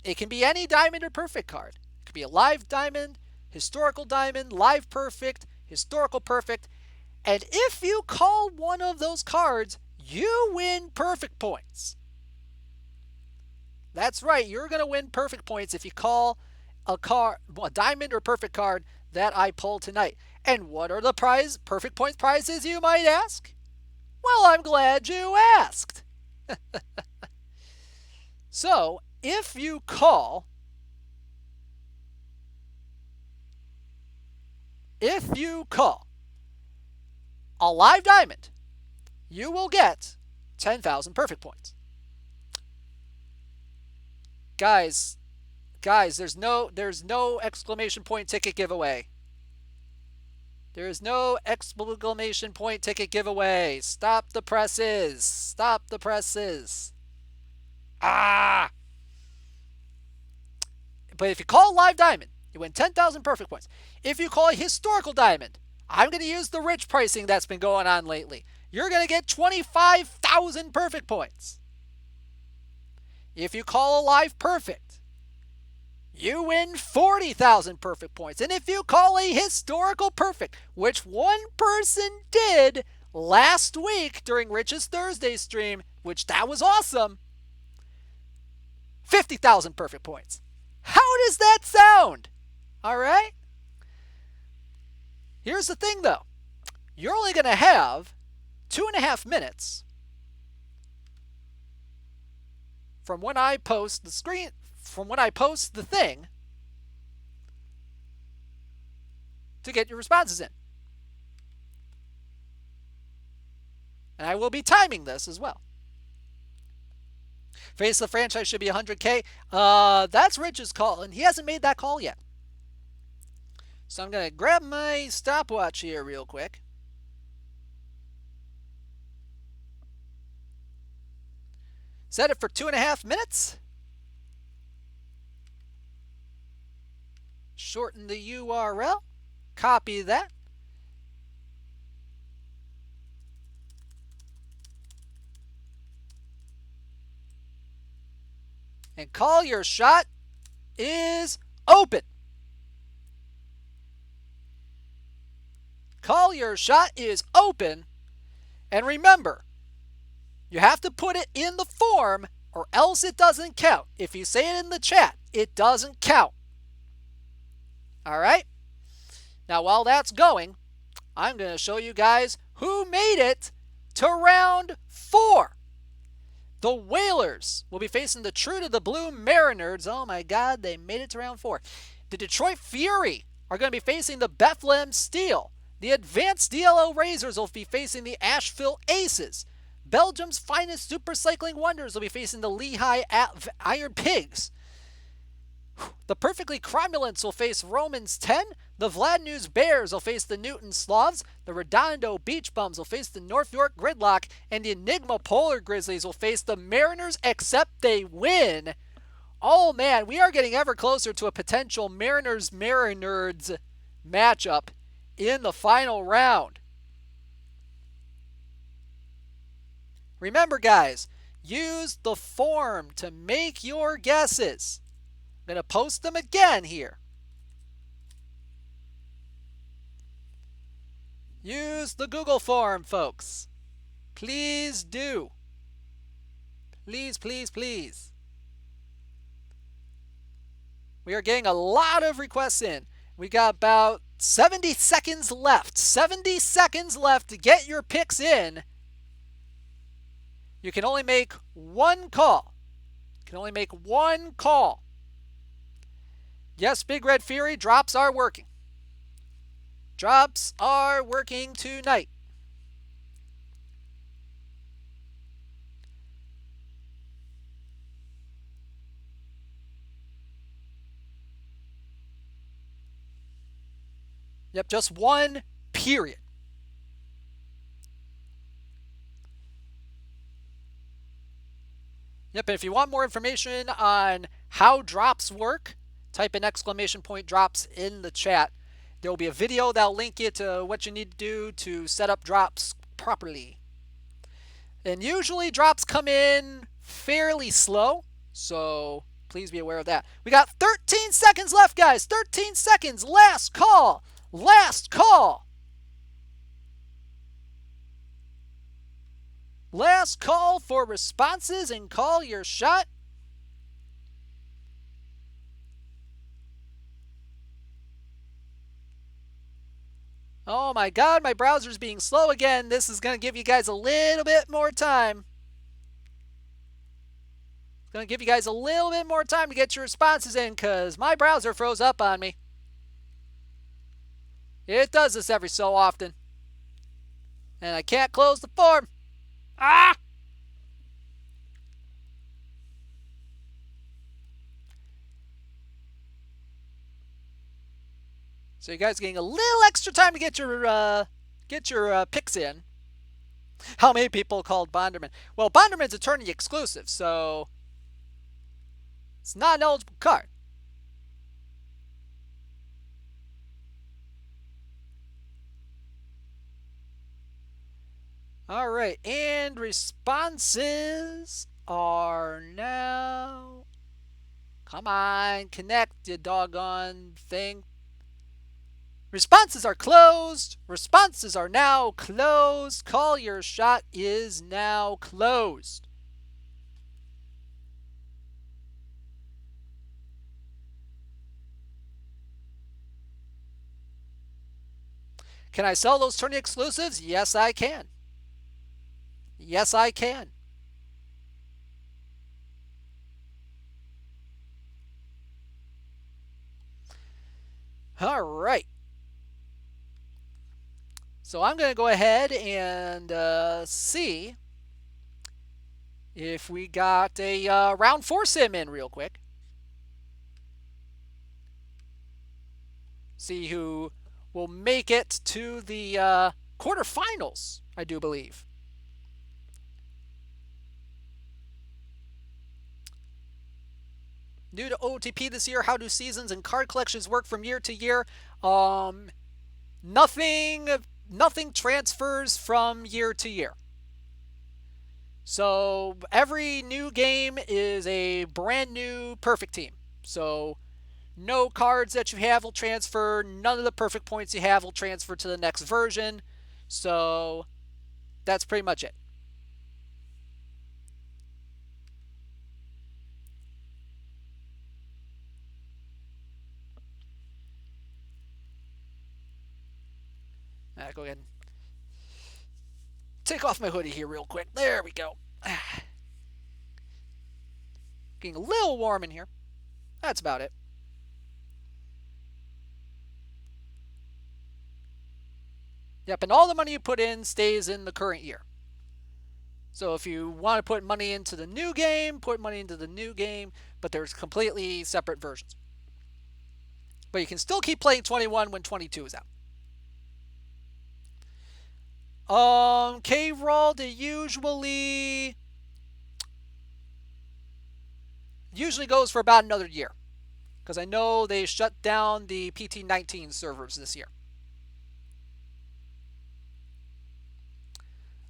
[SPEAKER 1] it can be any diamond or perfect card. It could be a live diamond, historical diamond, live perfect, historical perfect. And if you call one of those cards, you win perfect points. That's right, you're going to win perfect points if you call a diamond or perfect card that I pulled tonight. And what are the perfect points prizes, you might ask? Well, I'm glad you asked. So, if you call a live diamond, you will get 10,000 perfect points. Guys, there's no exclamation point ticket giveaway. There is no exclamation point ticket giveaway. Stop the presses. Stop the presses. Ah! But if you call a live diamond, you win 10,000 perfect points. If you call a historical diamond, I'm going to use the rich pricing that's been going on lately. You're going to get 25,000 perfect points. If you call a live perfect, you win 40,000 perfect points. And if you call a historical perfect, which one person did last week during Rich's Thursday stream, which that was awesome, 50,000 perfect points. How does that sound? All right? Here's the thing, though. You're only going to have 2.5 minutes from when I post the thing to get your responses in. And I will be timing this as well. Face the franchise should be 100K. That's Rich's call, and he hasn't made that call yet. So I'm going to grab my stopwatch here real quick. Set it for 2.5 minutes. Shorten the URL. Copy that. And call your shot is open. Call your shot is open. And remember, you have to put it in the form or else it doesn't count. If you say it in the chat, it doesn't count. All right? Now, while that's going, I'm going to show you guys who made it to round 4. The Whalers will be facing the True to the Blue Mariners. Oh my God, they made it to round 4. The Detroit Fury are going to be facing the Bethlehem Steel. The Advanced DLO Razors will be facing the Asheville Aces. Belgium's finest Super Cycling Wonders will be facing the Lehigh Iron Pigs. The Perfectly Cromulents will face Romans 10. The Vlad News Bears will face the Newton Slavs. The Redondo Beach Bums will face the North York Gridlock. And the Enigma Polar Grizzlies will face the Mariners, except they win. Oh man, we are getting ever closer to a potential Mariners matchup in the final round. Remember, guys, use the form to make your guesses. I'm going to post them again here. Use the Google form, folks. Please do. Please, please, please. We are getting a lot of requests in. We got about 70 seconds left. 70 seconds left to get your picks in. You can only make one call. You can only make one call. Yes, Big Red Fury, drops are working. Drops are working tonight. Yep, just one period. Yep, and if you want more information on how drops work, type in !! drops in the chat. There will be a video that'll link you to what you need to do to set up drops properly. And usually drops come in fairly slow, so please be aware of that. We got 13 seconds left, guys. 13 seconds. Last call. Last call. Last call for responses and call your shot. Oh my God, my browser's being slow again. This is going to give you guys a little bit more time. It's going to give you guys a little bit more time to get your responses in because my browser froze up on me. It does this every so often. And I can't close the form. Ah! So you guys are getting a little extra time to get your picks in. How many people called Bonderman? Well, Bonderman's attorney exclusive, so it's not an eligible card. All right, and responses are now. Come on, connect, you doggone thing. Responses are closed. Responses are now closed. Call your shot is now closed. Can I sell those tourney exclusives? Yes, I can. Yes, I can. All right. So I'm going to go ahead and see if we got a round 4 sim in real quick. See who will make it to the quarterfinals, I do believe. New to OOTP this year, how do seasons and card collections work from year to year? Nothing transfers from year to year. So every new game is a brand new perfect team. So no cards that you have will transfer. None of the perfect points you have will transfer to the next version. So that's pretty much it. Go ahead and take off my hoodie here real quick. There we go. Getting a little warm in here. That's about it. Yep, and all the money you put in stays in the current year. So if you want to put money into the new game, put money into the new game, but there's completely separate versions. But you can still keep playing 21 when 22 is out. K-Roll, they usually goes for about another year. Because I know they shut down the PT19 servers this year.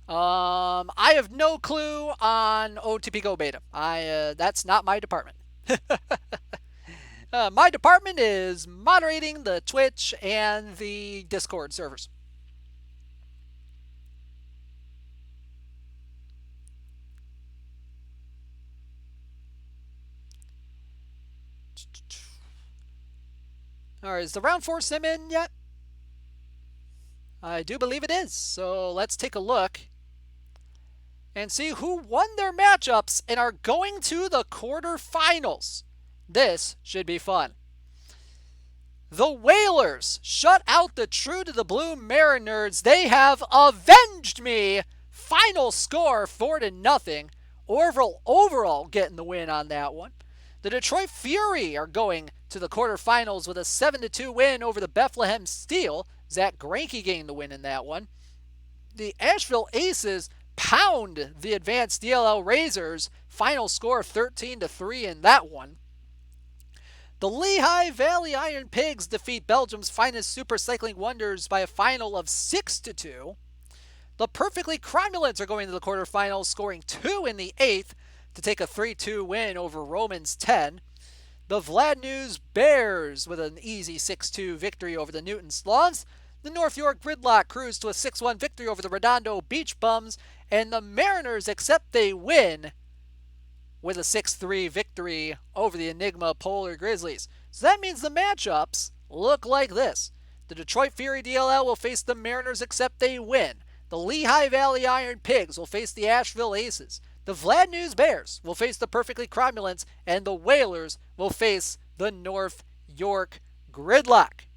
[SPEAKER 1] I have no clue on OOTP Go Beta. That's not my department. My department is moderating the Twitch and the Discord servers. All right, is the round 4 sim in yet? I do believe it is. So let's take a look and see who won their matchups and are going to the quarterfinals. This should be fun. The Whalers shut out the True to the Blue Mariners. They have avenged me. Final score 4-0. Overall getting the win on that one. The Detroit Fury are going to the quarterfinals with a 7-2 win over the Bethlehem Steel. Zach Greinke getting the win in that one. The Asheville Aces pound the advanced DLL Razors. Final score 13-3 in that one. The Lehigh Valley Iron Pigs defeat Belgium's finest Super Cycling Wonders by a final of 6-2. The Perfectly Cromulents are going to the quarterfinals, scoring 2 in the 8th to take a 3-2 win over Romans 10. The Vlad News Bears with an easy 6-2 victory over the Newton Slavs. The North York Gridlock cruised to a 6-1 victory over the Redondo Beach Bums. And the Mariners accept they win with a 6-3 victory over the Enigma Polar Grizzlies. So that means the matchups look like this. The Detroit Fury DLL will face the Mariners except they win. The Lehigh Valley Iron Pigs will face the Asheville Aces. The Vlad News Bears will face the Perfectly Cromulents, and the Whalers will face the North York Gridlock.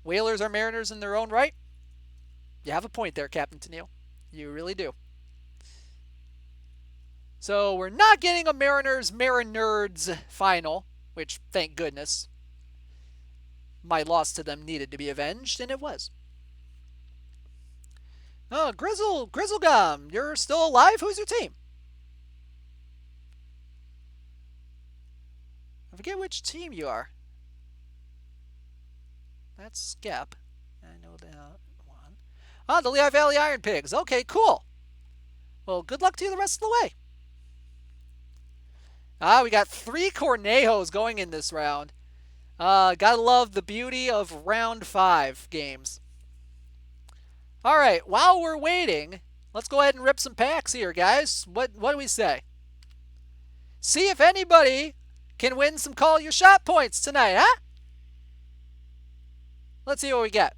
[SPEAKER 1] Whalers are Mariners in their own right. You have a point there, Captain Tennille. You really do. So we're not getting a Mariners final, which, thank goodness, my loss to them needed to be avenged, and it was. Oh, Grizzlegum, you're still alive? Who's your team? I forget which team you are. That's Skep. I know that one. Ah, the Lehigh Valley Iron Pigs. Okay, cool. Well, good luck to you the rest of the way. We got 3 Cornejos going in this round. Gotta love the beauty of round 5 games. All right, while we're waiting, let's go ahead and rip some packs here, guys. What do we say? See if anybody can win some Call Your Shot points tonight, huh? Let's see what we get.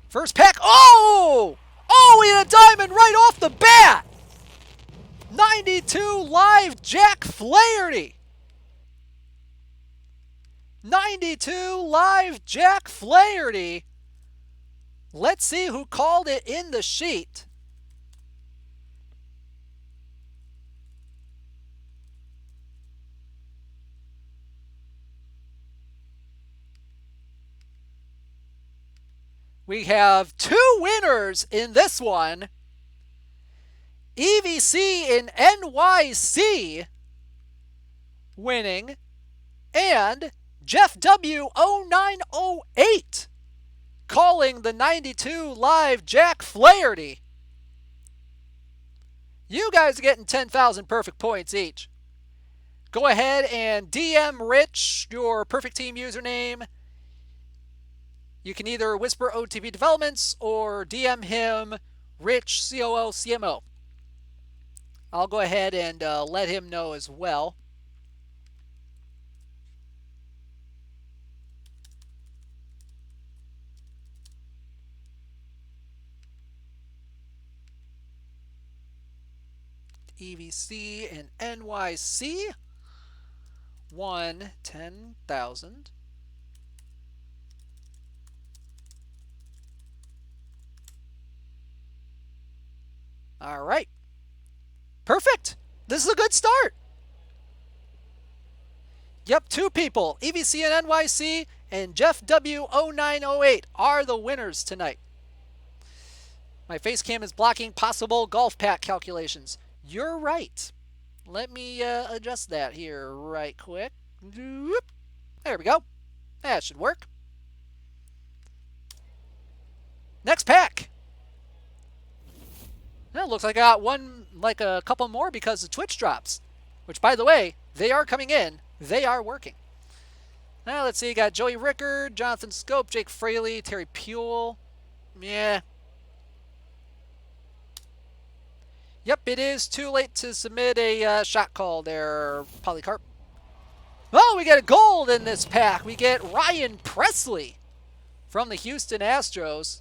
[SPEAKER 1] First pack. Oh! Oh, we had a diamond right off the bat! 92 live Jack Flaherty. 92 live Jack Flaherty. Let's see who called it in the sheet. We have 2 winners in this one. EVC in NYC winning, and Jeff W 0908 calling the 92 live Jack Flaherty. You guys are getting 10,000 perfect points each. Go ahead and DM Rich your perfect team username. You can either whisper OOTP Developments or DM him Rich COO. I'll go ahead and let him know as well. EVC and NYC won 10,000. All right. Perfect. This is a good start. Yep, 2 people, EVC and NYC and Jeff W 0908 are the winners tonight. My face cam is blocking possible golf pack calculations. You're right. Let me adjust that here right quick. There we go. That should work. Next pack. Well, it looks like I got one, like a couple more because of Twitch drops. Which, by the way, they are coming in. They are working. Now, let's see. You got Joey Rickard, Jonathan Scope, Jake Fraley, Terry Puel. Yeah. Yep, it is too late to submit a shot call there, Polycarp. Oh, we get a gold in this pack. We get Ryan Presley from the Houston Astros.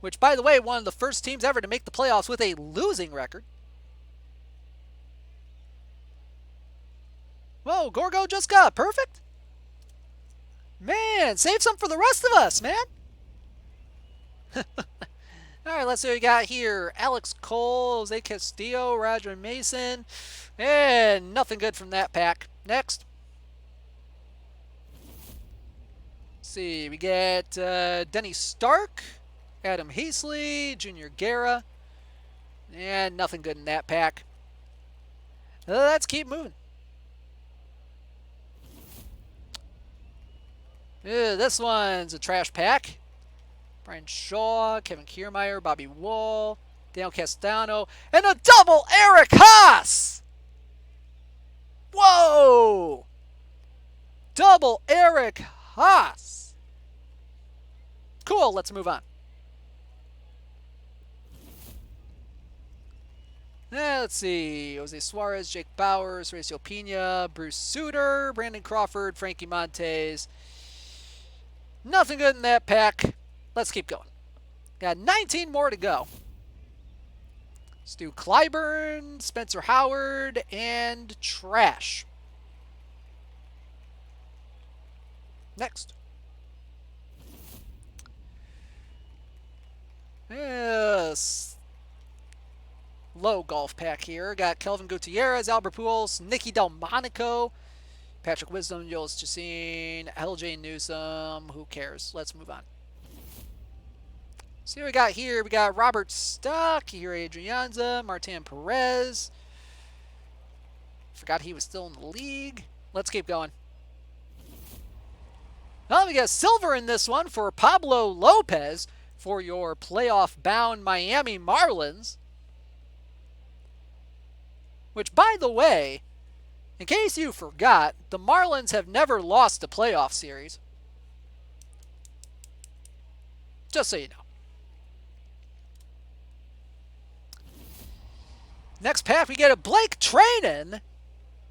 [SPEAKER 1] Which, by the way, one of the first teams ever to make the playoffs with a losing record. Whoa, Gorgo just got perfect? Man, save some for the rest of us, man. All right, let's see what we got here. Alex Cole, Jose Castillo, Roger Mason. And nothing good from that pack. Next. Let's see, we get Denny Stark, Adam Heasley, Junior Guerra. And nothing good in that pack. Let's keep moving. This one's a trash pack. Brian Shaw, Kevin Kiermaier, Bobby Wall, Daniel Castano, and a double Eric Haas! Whoa! Double Eric Haas! Cool, let's move on. Let's see. Jose Suarez, Jake Bowers, Horacio Pena, Bruce Sutter, Brandon Crawford, Frankie Montes. Nothing good in that pack. Let's keep going. Got 19 more to go. Stu Clyburn, Spencer Howard, and trash. Next. Yes. Low golf pack here. Got Kelvin Gutierrez, Albert Pujols, Nicky Delmonico, Patrick Wisdom, Jules Chassin, LJ Newsome. Who cares? Let's move on. See what we got here. We got Robert Stock, Yuri Adrianza, Martin Perez. Forgot he was still in the league. Let's keep going. Well, we got silver in this one for Pablo Lopez for your playoff-bound Miami Marlins. Which, by the way, in case you forgot, the Marlins have never lost a playoff series. Just so you know. Next pack, we get a Blake Treinen,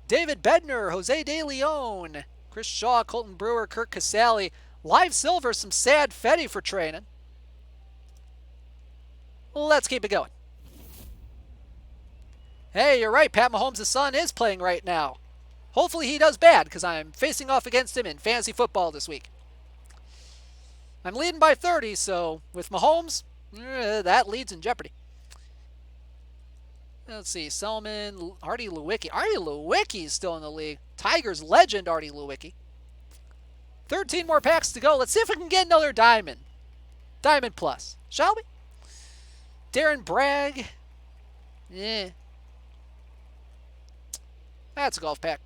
[SPEAKER 1] David Bednar, Jose De Leon, Chris Shaw, Colton Brewer, Kirk Casale. Live silver, some sad Fetty for Treinen. Let's keep it going. Hey, you're right. Pat Mahomes' son is playing right now. Hopefully he does bad, because I'm facing off against him in fantasy football this week. I'm leading by 30, so with Mahomes, that lead's in jeopardy. Let's see. Selman, Artie Lewicki. Artie Lewicki is still in the league. Tigers legend Artie Lewicki. 13 more packs to go. Let's see if we can get another diamond. Diamond plus, shall we? Darren Bragg. Yeah. That's a golf pack.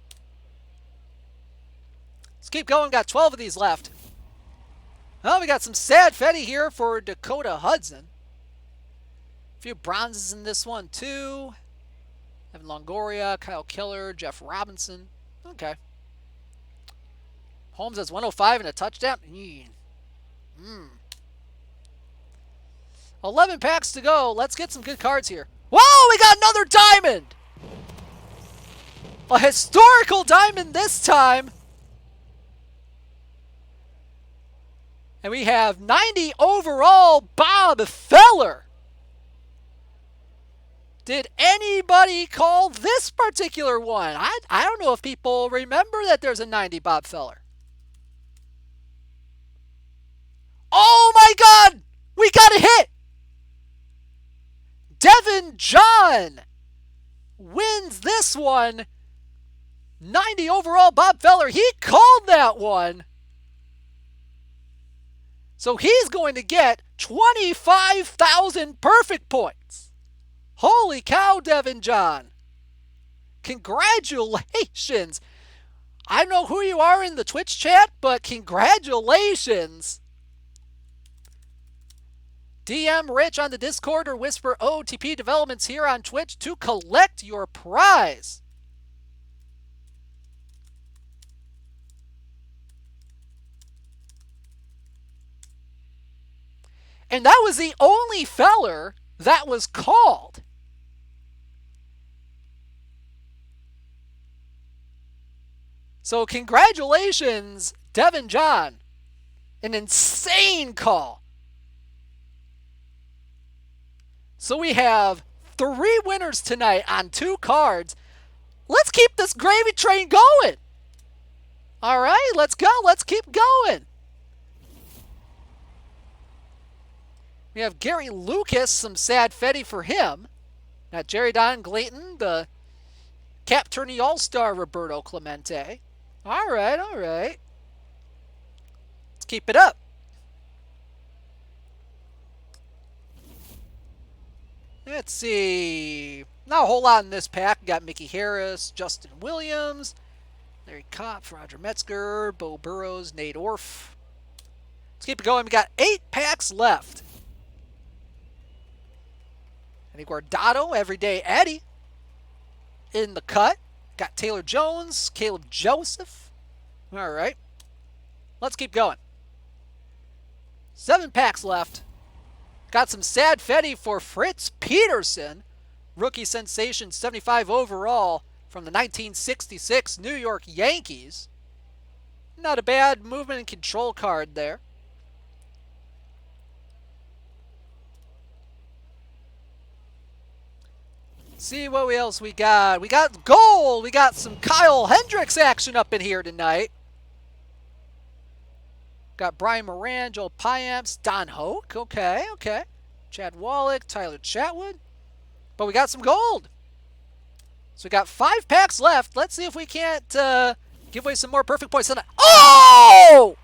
[SPEAKER 1] Let's keep going. Got 12 of these left. Oh, we got some sad Fetty here for Dakota Hudson. A few bronzes in this one, too. Evan Longoria, Kyle Keller, Jeff Robinson. Okay. Holmes has 105 and a touchdown. 11 packs to go. Let's get some good cards here. Whoa, we got another diamond. A historical diamond this time. And we have 90 overall Bob Feller. Did anybody call this particular one? I don't know if people remember that there's a 90 Bob Feller. Oh my God! We got a hit! Devin John wins this one. 90 overall Bob Feller. He called that one. So he's going to get 25,000 perfect points. Holy cow, Devin John. Congratulations. I don't know who you are in the Twitch chat, but congratulations. DM Rich on the Discord or whisper OOTP developments here on Twitch to collect your prize. And that was the only feller that was called. So congratulations, Devin John. An insane call. So we have 3 winners tonight on 2 cards. Let's keep this gravy train going. All right, let's go. Let's keep going. We have Gary Lucas, some sad Fetty for him. Got Jerry Don Glayton, the Cap Tourney All-Star Roberto Clemente. All right, all right. Let's keep it up. Let's see. Not a whole lot in this pack. We got Mickey Harris, Justin Williams, Larry Kopp, Roger Metzger, Bo Burrows, Nate Orff. Let's keep it going. We got 8 packs left. Eddie Guardado, Everyday Eddie in the cut. Got Taylor Jones, Caleb Joseph. All right. Let's keep going. 7 packs left. Got some sad Fetty for Fritz Peterson. Rookie sensation, 75 overall from the 1966 New York Yankees. Not a bad movement and control card there. See what else we got. We got gold. We got some Kyle Hendricks action up in here tonight. Got Brian Moran, Joel Piamps, Don Hoke. Okay, okay. Chad Wallach, Tyler Chatwood. But we got some gold. So we got 5 packs left. Let's see if we can't give away some more perfect points tonight. Oh!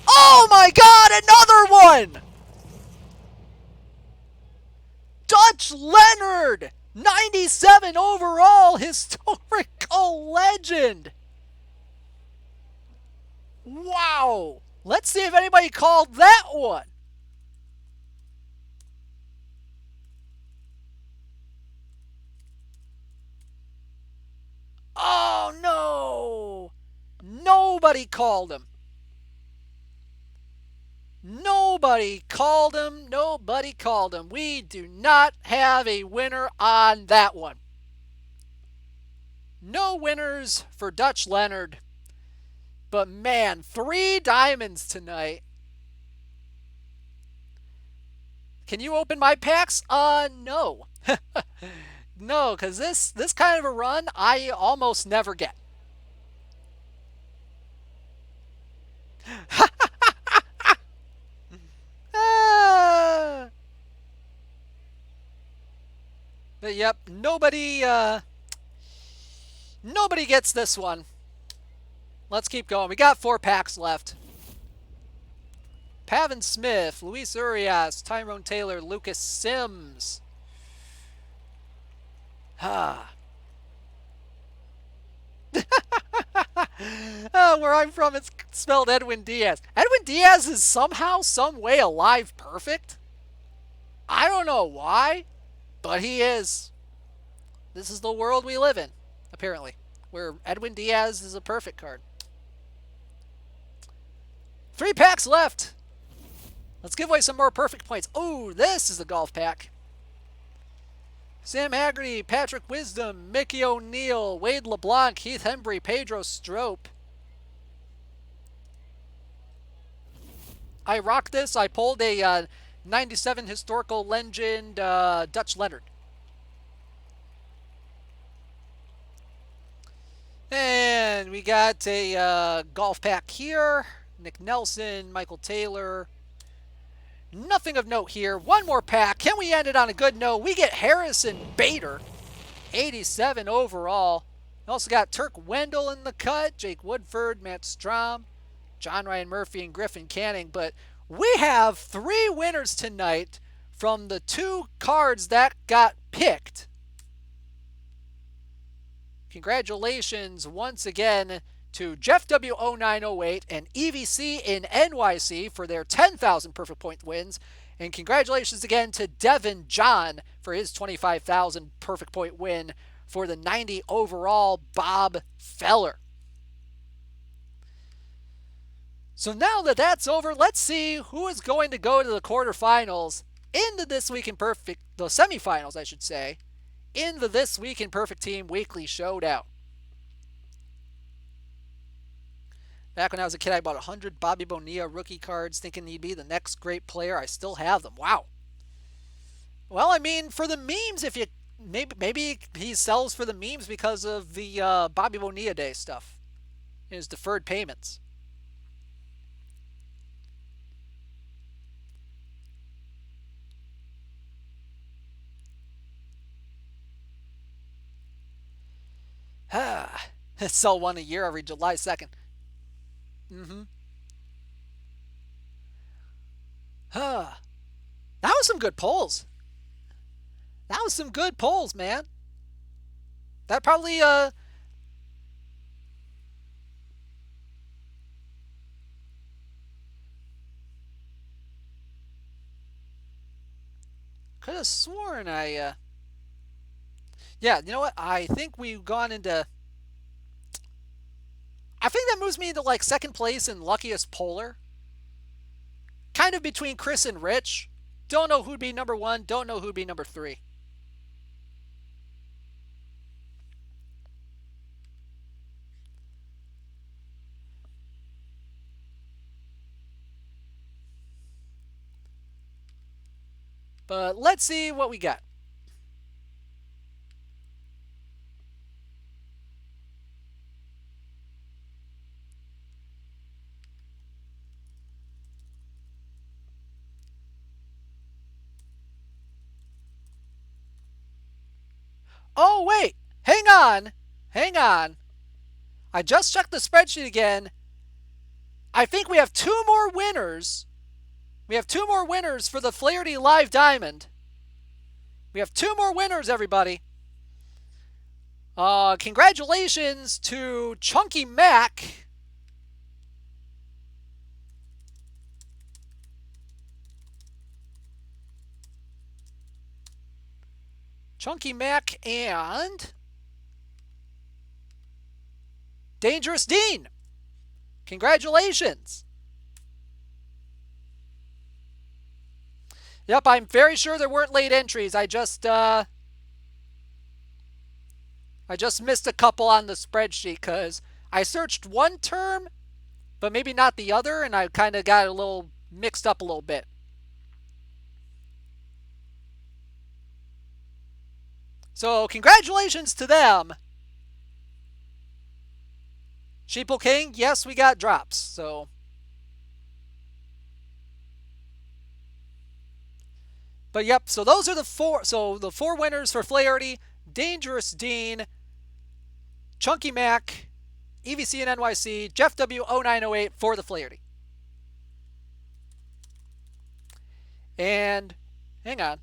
[SPEAKER 1] Oh my God, another one! Dutch Leonard, 97 overall, historical legend. Wow. Let's see if anybody called that one. Oh, no. Nobody called him. Nobody called him. Nobody called him. We do not have a winner on that one. No winners for Dutch Leonard. But man, 3 diamonds tonight. Can you open my packs? No. No, because this kind of a run I almost never get. But yep, nobody gets this one. Let's keep going. We got 4 packs left. Pavin Smith, Luis Urias, Tyrone Taylor, Lucas Sims. Where I'm from, it's spelled Edwin Diaz. Edwin Diaz is somehow, some way alive perfect. I don't know why, but he is. This is the world we live in, apparently, where Edwin Diaz is a perfect card. 3 packs left. Let's give away some more perfect points. Oh, this is a golf pack. Sam Haggerty, Patrick Wisdom, Mickey O'Neill, Wade LeBlanc, Heath Hembry, Pedro Strop. I rocked this. I pulled a 97 historical legend Dutch Leonard. And we got a golf pack here. Nick Nelson, Michael Taylor. Nothing of note here. One more pack. Can we end it on a good note? We get Harrison Bader, 87 overall. We also got Turk Wendell in the cut, Jake Woodford, Matt Strom, John Ryan Murphy, and Griffin Canning. But we have 3 winners tonight from the 2 cards that got picked. Congratulations once again to Jeff W0908 and EVC in NYC for their 10,000 perfect point wins. And congratulations again to Devin John for his 25,000 perfect point win for the 90 overall Bob Feller. So now that that's over, let's see who is going to go to the quarterfinals into This Week in Perfect, the semifinals, I should say, in the This Week in Perfect Team Weekly Showdown. Back when I was a kid, I bought 100 Bobby Bonilla rookie cards thinking he'd be the next great player. I still have them. Wow. Well, I mean, for the memes, if you maybe he sells for the memes because of the Bobby Bonilla Day stuff, his deferred payments. Sell one a year every July 2nd. That was some good polls. That was some good polls, man. That probably could have sworn I yeah, you know what? I think we've gone into, I think that moves me into like second place in luckiest poller. Kind of between Chris and Rich. Don't know who'd be number 1. Don't know who'd be number 3. But let's see what we got. Oh, wait. Hang on. Hang on. I just checked the spreadsheet again. I think we have 2 more winners. We have 2 more winners for the Flaherty Live Diamond. We have 2 more winners, everybody. Congratulations to Chunky Mac. Chunky Mac and Dangerous Dean. Congratulations. Yep, I'm very sure there weren't late entries. I just missed a couple on the spreadsheet because I searched one term, but maybe not the other, and I kind of got a little mixed up a little bit. So congratulations to them. Sheeple King, yes, we got drops. So, but yep. So those are the 4. So the 4 winners for Flaherty: Dangerous Dean, Chunky Mac, EVC and NYC, Jeff W0908 for the Flaherty. And hang on.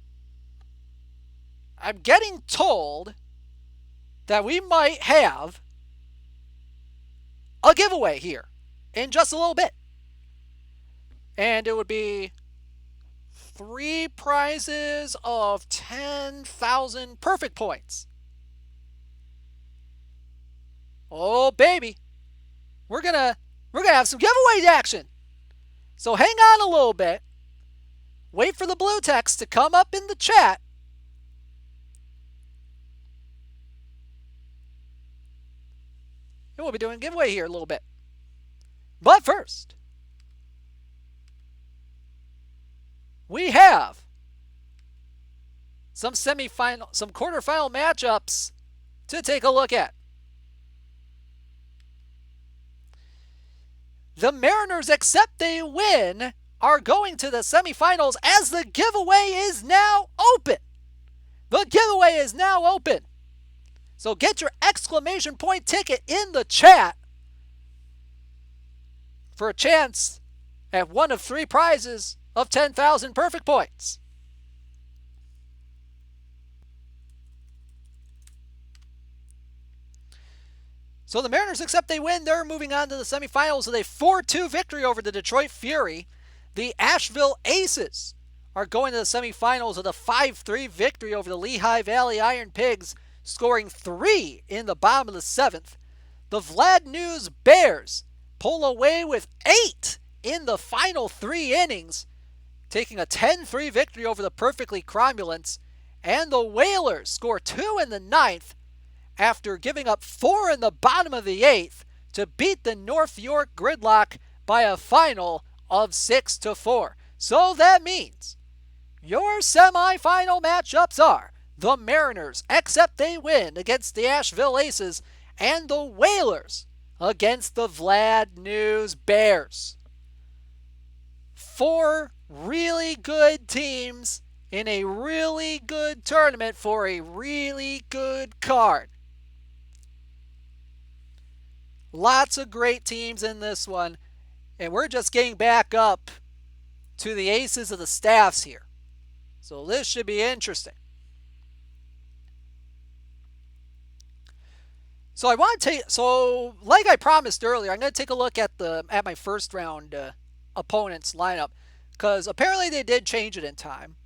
[SPEAKER 1] I'm getting told that we might have a giveaway here in just a little bit. And it would be 3 prizes of 10,000 perfect points. Oh baby, we're gonna have some giveaway action. So hang on a little bit. Wait for the blue text to come up in the chat. And we'll be doing a giveaway here a little bit. But first, we have some quarterfinal matchups to take a look at. The Mariners, except they win, are going to the semifinals as the giveaway is now open. The giveaway is now open. So get your exclamation point ticket in the chat for a chance at one of 3 prizes of 10,000 perfect points. So the Mariners, except they win, they're moving on to the semifinals with a 4-2 victory over the Detroit Fury. The Asheville Aces are going to the semifinals with a 5-3 victory over the Lehigh Valley Iron Pigs, scoring 3 in the bottom of the 7th. The Vlad News Bears pull away with 8 in the final 3 innings, taking a 10-3 victory over the Perfectly Cromulents. And the Whalers score 2 in the 9th after giving up 4 in the bottom of the 8th to beat the North York Gridlock by a final of 6-4. So that means your semifinal matchups are the Mariners, except they win, against the Asheville Aces, and the Whalers against the Vlad News Bears. 4 really good teams in a really good tournament for a really good card. Lots of great teams in this one, and we're just getting back up to the aces of the staffs here. So this should be interesting. So like I promised earlier, I'm going to take a look at my first round opponent's lineup, because apparently they did change it in time.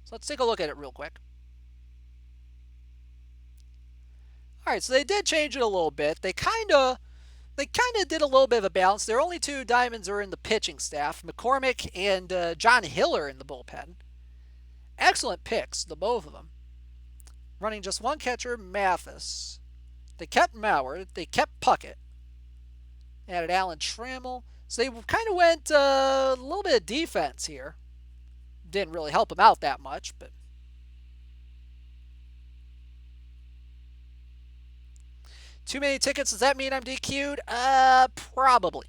[SPEAKER 1] So let's take a look at it real quick. All right, so they did change it a little bit. They kind of did a little bit of a balance. Their only 2 diamonds are in the pitching staff. McCormick and John Hiller in the bullpen. Excellent picks, the both of them. Running just 1 catcher, Mathis. They kept Mauer. They kept Puckett. Added Alan Trammell. So they kind of went a little bit of defense here. Didn't really help them out that much, but too many tickets, does that mean I'm DQ'd? Probably.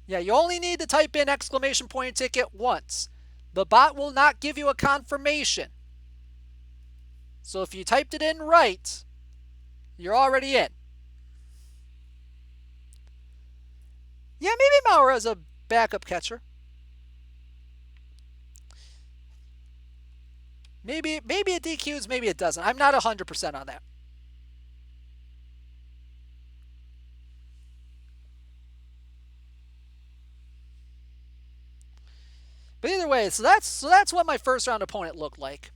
[SPEAKER 1] Yeah, you only need to type in exclamation point ticket once. The bot will not give you a confirmation. So if you typed it in right, you're already in. Yeah, maybe Mauer as a backup catcher. Maybe it DQs, maybe it doesn't. I'm not 100% on that. But either way, so that's what my first round opponent looked like.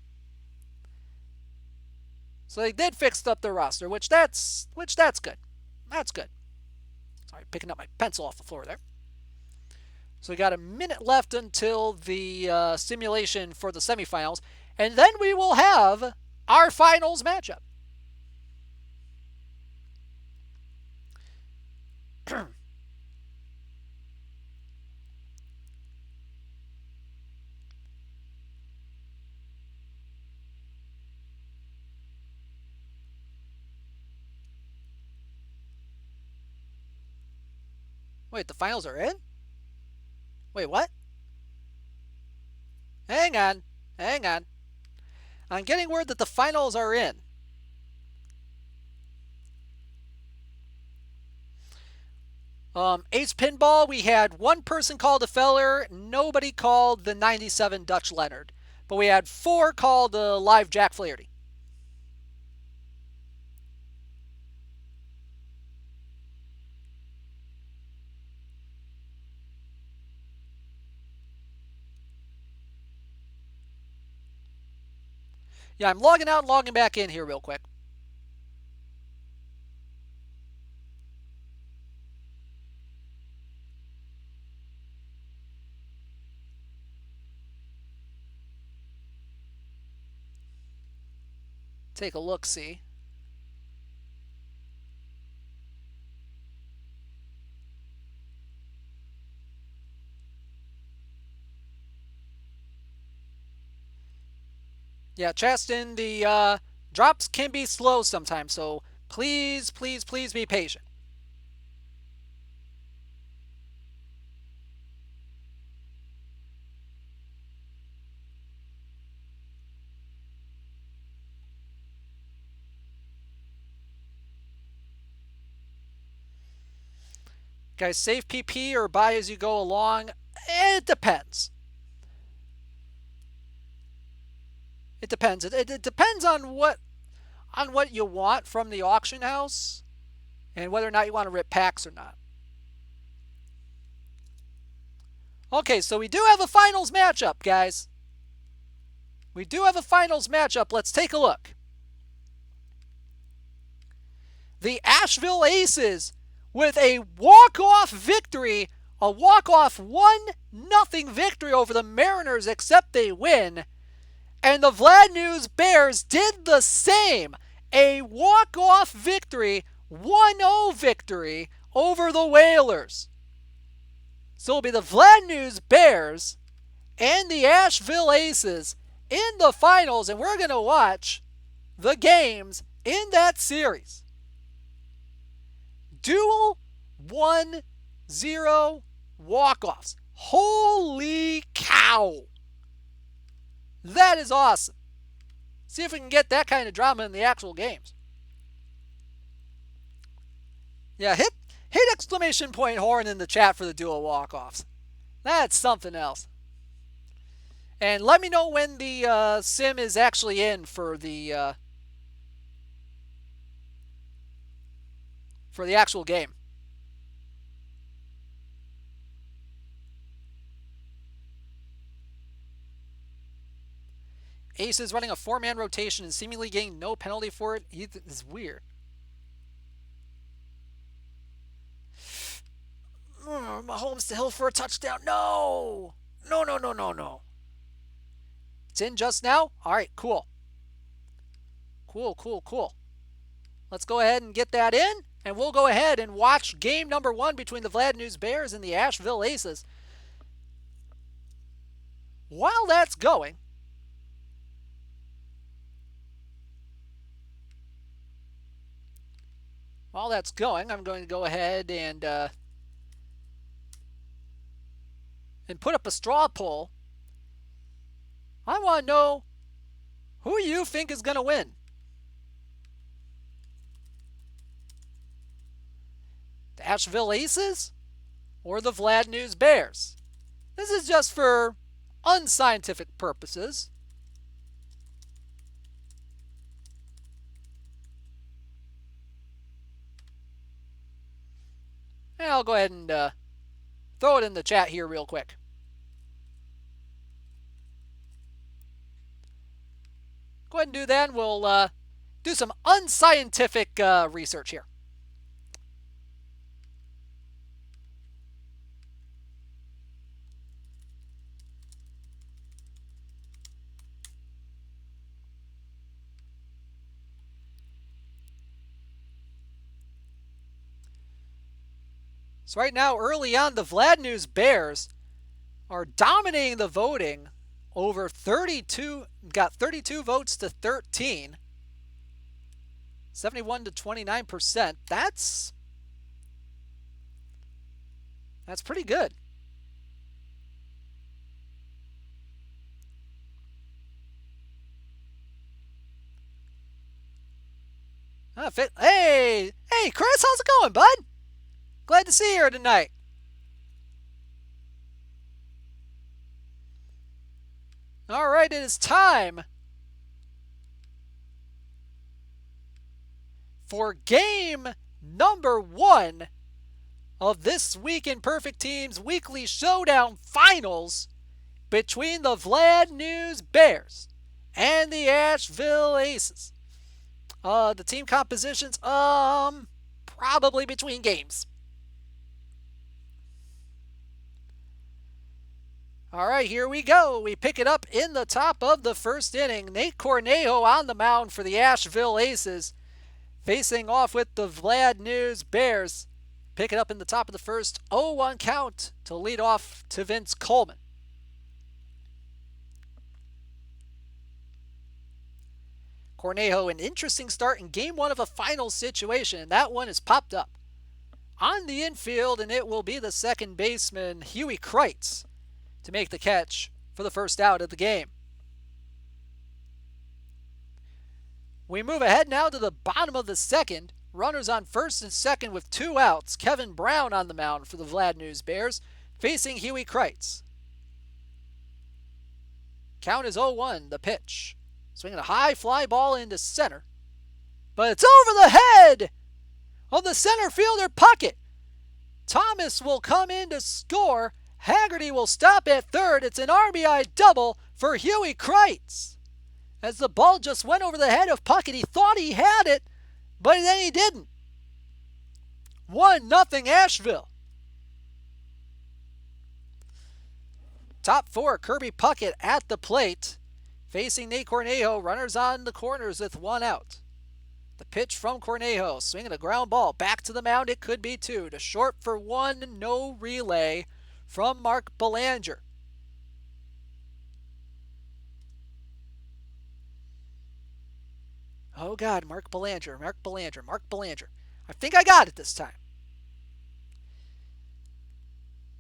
[SPEAKER 1] So they did fix up their roster, which that's good. That's good. Sorry, picking up my pencil off the floor there. So we got a minute left until the simulation for the semifinals, and then we will have our finals matchup. Wait, the finals are in? Wait, what? Hang on. I'm getting word that the finals are in. Ace Pinball, we had one person called a feller, nobody called the 97 Dutch Leonard. But we had 4 called the live Jack Flaherty. Yeah, I'm logging out and logging back in here real quick. Take a look-see. Yeah, Chaston, the drops can be slow sometimes, so please, please, please be patient. Guys, save PP or buy as you go along. It depends. It depends. It depends on what you want from the auction house and whether or not you want to rip packs or not. Okay, so we do have a finals matchup, guys. We do have a finals matchup. Let's take a look. The Asheville Aces with a walk-off victory, a walk-off 1-0 victory over the Mariners, except they win. And the Vlad News Bears did the same. A walk-off victory, 1-0 victory over the Whalers. So it'll be the Vlad News Bears and the Asheville Aces in the finals, and we're going to watch the games in that series. Dual 1-0 walk-offs. Holy cow! That is awesome. See if we can get that kind of drama in the actual games. Yeah, hit exclamation point horn in the chat for the dual walk-offs. That's something else. And let me know when the sim is actually in for the actual game. Ace is running a 4-man rotation and seemingly getting no penalty for it. It's weird. Mahomes to Hill for a touchdown. No. No. It's in just now? All right, cool. Cool. Let's go ahead and get that in, and we'll go ahead and watch game number 1 between the Vlad News Bears and the Asheville Aces. While that's going, I'm going to go ahead and put up a straw poll. I want to know who you think is going to win. The Asheville Aces or the Vlad News Bears? This is just for unscientific purposes. And I'll go ahead and throw it in the chat here real quick. Go ahead and do that, and we'll do some unscientific research here. So right now, early on, the Vlad News Bears are dominating the voting over 32, got 32 votes to 13. 71 to 29%. That's pretty good. Hey, Chris, how's it going, bud? Glad to see you here tonight. All right, it is time for game number 1 of this week in Perfect Teams Weekly Showdown Finals between the Vlad News Bears and the Asheville Aces. The team compositions, probably between games. All right, here we go. We pick it up in the top of the first inning. Nate Cornejo on the mound for the Asheville Aces, facing off with the Vlad News Bears. Pick it up in the top of the first, 0-1 count to lead off to Vince Coleman. Cornejo, an interesting start in game 1 of a final situation, and that one is popped up. On the infield, and it will be the second baseman, Huey Kreitz, to make the catch for the first out of the game. We move ahead now to the bottom of the second. Runners on first and second with 2 outs. Kevin Brown on the mound for the Vlad News Bears, facing Huey Kreitz. Count is 0-1, the pitch. Swinging a high fly ball into center. But it's over the head of the center fielder Puckett. Thomas will come in to score. Haggerty will stop at third. It's an RBI double for Huey Kreitz. As the ball just went over the head of Puckett, he thought he had it, but then he didn't. 1-0 Asheville. Top 4, Kirby Puckett at the plate, facing Nate Cornejo. Runners on the corners with 1 out. The pitch from Cornejo, swinging a ground ball. Back to the mound, it could be 2. To short for 1, no relay from Mark Belanger. Oh God, Mark Belanger. I think I got it this time.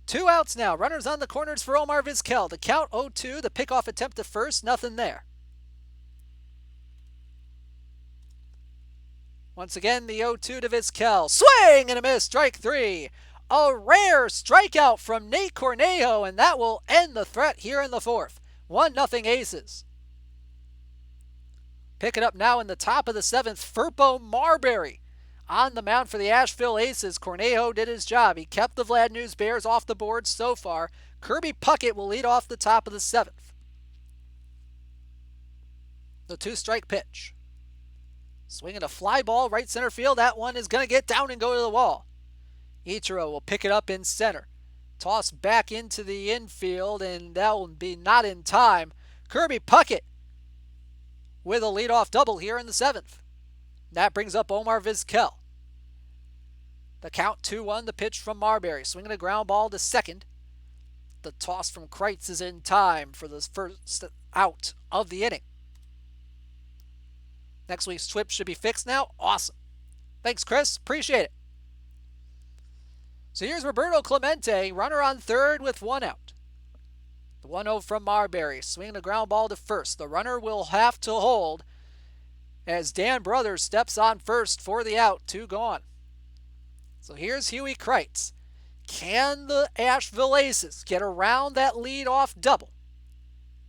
[SPEAKER 1] 2 outs now. Runners on the corners for Omar Vizquel. The count 0-2. The pickoff attempt to first. Nothing there. Once again, the 0-2 to Vizquel. Swing and a miss. Strike 3. A rare strikeout from Nate Cornejo, and that will end the threat here in the 4th. 1-0 Aces. Pick it up now in the top of the 7th. Furpo Marbury on the mound for the Asheville Aces. Cornejo did his job. He kept the Vlad News Bears off the board so far. Kirby Puckett will lead off the top of the 7th. The 2-strike pitch. Swinging a fly ball right center field. That one is going to get down and go to the wall. Ichiro will pick it up in center. Toss back into the infield, and that will be not in time. Kirby Puckett with a leadoff double here in the 7th. That brings up Omar Vizquel. The count 2-1, the pitch from Marbury. Swinging a ground ball to second. The toss from Kreitz is in time for the first out of the inning. Next week's TWIPT should be fixed now. Awesome. Thanks, Chris. Appreciate it. So here's Roberto Clemente, runner on third with 1 out. The 1-0 from Marbury, swinging a ground ball to first. The runner will have to hold as Dan Brothers steps on first for the out. 2 gone. So here's Huey Kreitz. Can the Asheville Aces get around that lead-off double?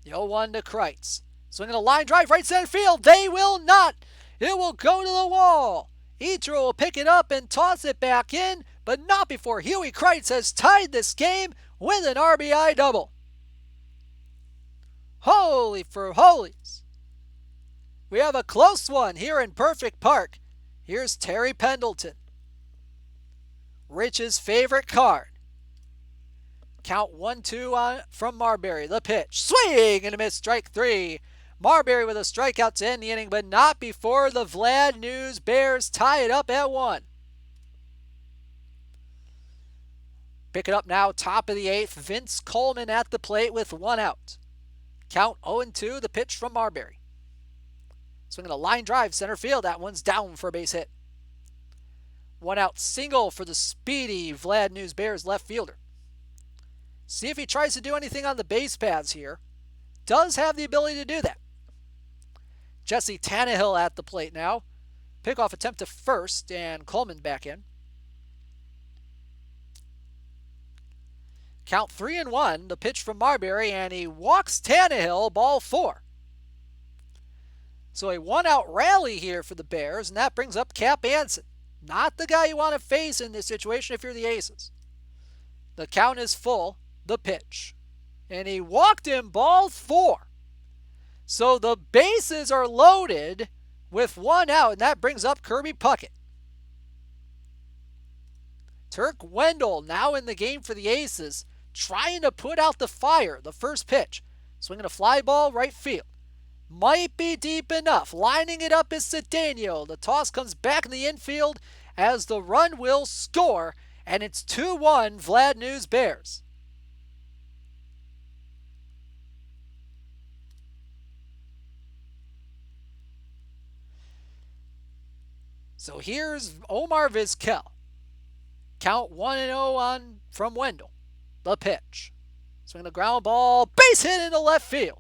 [SPEAKER 1] The 0-1 to Kreitz. Swinging a line drive right center field. They will not. It will go to the wall. Ichiro will pick it up and toss it back in, but not before Huey Kreitz has tied this game with an RBI double. Holy for holies. We have a close one here in Perfect Park. Here's Terry Pendleton. Rich's favorite card. Count 1-2 from Marbury. The pitch. Swing and a miss. Strike 3. Marbury with a strikeout to end the inning, but not before the Vlad News Bears tie it up at 1. Pick it up now, top of the 8th. Vince Coleman at the plate with 1 out. Count 0-2, the pitch from Marbury. Swinging a line drive, center field. That one's down for a base hit. 1 out single for the speedy Vlad News Bears left fielder. See if he tries to do anything on the base paths here. Does have the ability to do that. Jesse Tannehill at the plate now. Pickoff attempt to first, and Coleman back in. Count 3-1, the pitch from Marbury, and he walks Tannehill, ball 4. So a one-out rally here for the Bears, and that brings up Cap Anson. Not the guy you want to face in this situation if you're the Aces. The count is full, the pitch. And he walked him, ball 4. So the bases are loaded with one out, and that brings up Kirby Puckett. Turk Wendell now in the game for the Aces, trying to put out the fire. The first pitch, swinging a fly ball right field. Might be deep enough. Lining it up is Cedeno. The toss comes back in the infield as the run will score, and it's 2-1 Vlad News Bears. So here's Omar Vizquel. Count 1-0 on from Wendell. The pitch. Swing the ground ball. Base hit into left field.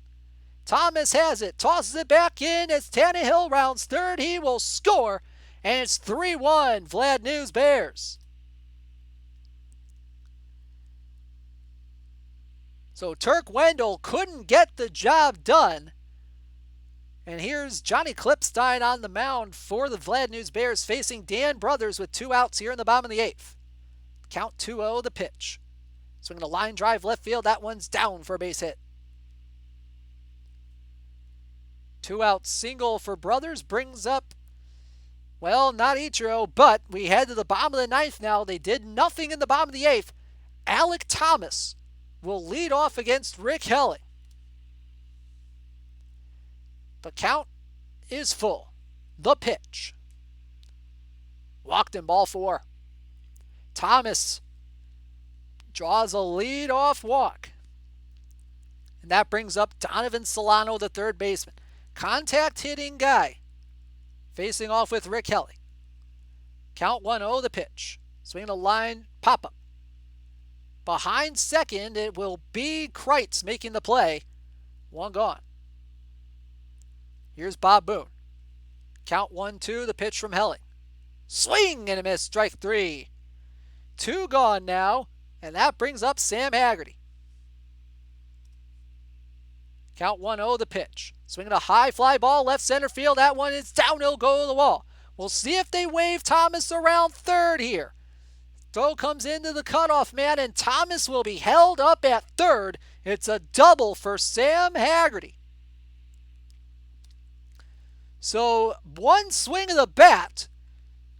[SPEAKER 1] Thomas has it. Tosses it back in as Tannehill rounds third. He will score. And it's 3-1 Vlad News Bears. So Turk Wendell couldn't get the job done. And here's Johnny Klipstein on the mound for the Vlad News Bears, facing Dan Brothers with 2 outs here in the bottom of the 8th. Count 2-0 the pitch. Swinging a line drive left field. That one's down for a base hit. 2-out single for Brothers brings up, well, not Ichiro, but we head to the bottom of the 9th now. They did nothing in the bottom of the 8th. Alec Thomas will lead off against Rick Helling. The count is full. The pitch. Walked in, ball 4. Thomas draws a lead-off walk. And that brings up Donovan Solano, the third baseman. Contact hitting guy. Facing off with Rick Helling. Count 1-0 the pitch. Swinging a line, pop-up. Behind second, it will be Kreitz making the play. One gone. Here's Bob Boone. Count 1-2, the pitch from Helling. Swing and a miss, strike 3. 2 gone now, and that brings up Sam Haggerty. Count 1-0, the pitch. Swinging a high fly ball, left center field. That one is down, it'll go to the wall. We'll see if they wave Thomas around third here. Throw comes into the cutoff man, and Thomas will be held up at third. It's a double for Sam Haggerty. So one swing of the bat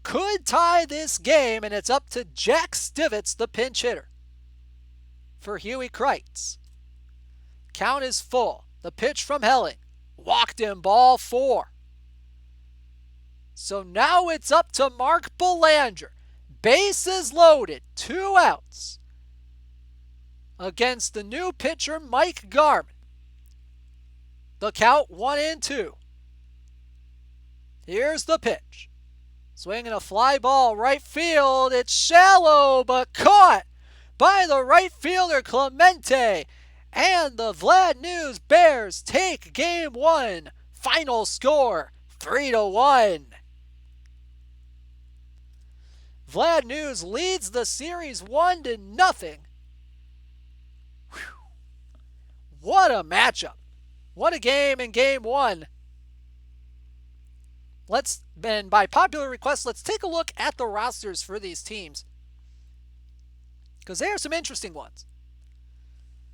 [SPEAKER 1] could tie this game, and it's up to Jack Stivitz, the pinch hitter, for Huey Kreitz. Count is full. The pitch from Helling. Walked in, ball 4. So now it's up to Mark Belanger. Bases loaded. 2 outs. Against the new pitcher, Mike Garman. The count 1-2. Here's the pitch. Swinging a fly ball right field. It's shallow, but caught by the right fielder, Clemente. And the Vlad News Bears take game 1. Final score, 3-1. Vlad News leads the series 1-0. What a matchup. What a game in game 1. And by popular request, let's take a look at the rosters for these teams, because there are some interesting ones.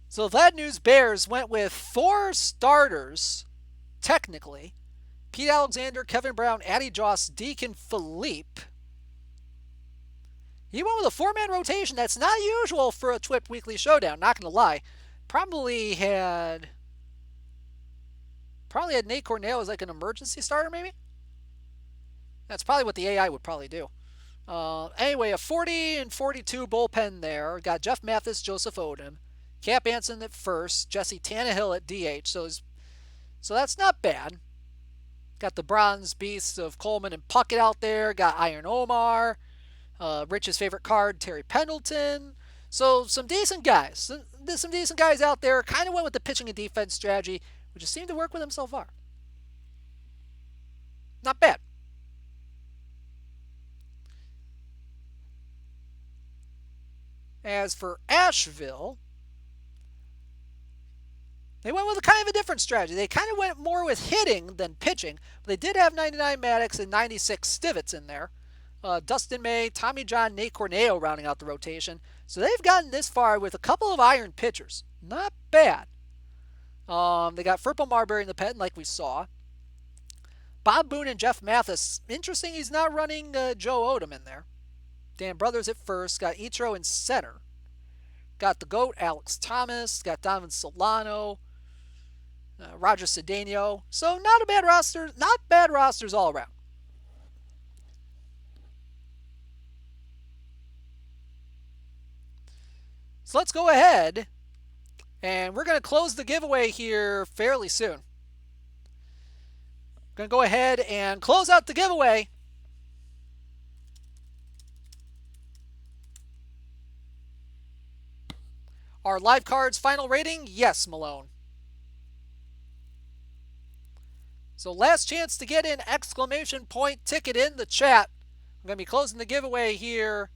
[SPEAKER 1] So Vlad News Bears went with 4 starters, technically. Pete Alexander, Kevin Brown, Addy Joss, Deacon Philippe. He went with a 4-man rotation. That's not usual for a TWIPT Weekly Showdown, not going to lie. Probably had Nate Cornell as like an emergency starter, maybe? That's probably what the AI would probably do. Anyway, a 40 and 42 bullpen there. Got Jeff Mathis, Joseph Odom. Cap Anson at first. Jesse Tannehill at DH. So that's not bad. Got the bronze beasts of Coleman and Puckett out there. Got Iron Omar. Rich's favorite card, Terry Pendleton. So some decent guys. There's some decent guys out there. Kind of went with the pitching and defense strategy, which has seemed to work with them so far. Not bad. As for Asheville, they went with a kind of a different strategy. They kind of went more with hitting than pitching. But they did have 99 Maddox and 96 Stivets in there. Dustin May, Tommy John, Nate Corneo rounding out the rotation. So they've gotten this far with a couple of iron pitchers. Not bad. They got Furpo Marbury in the pen, like we saw. Bob Boone and Jeff Mathis. Interesting he's not running Joe Odom in there. Dan Brothers at first. Got Ichiro in center. Got the GOAT, Alex Thomas. Got Donovan Solano. Roger Cedeno. So not a bad roster. Not bad rosters all around. So let's go ahead. And we're going to close the giveaway here fairly soon. Going to go ahead and close out the giveaway. Our live cards final rating? Yes, Malone. So last chance to get an exclamation point ticket in the chat. I'm going to be closing the giveaway here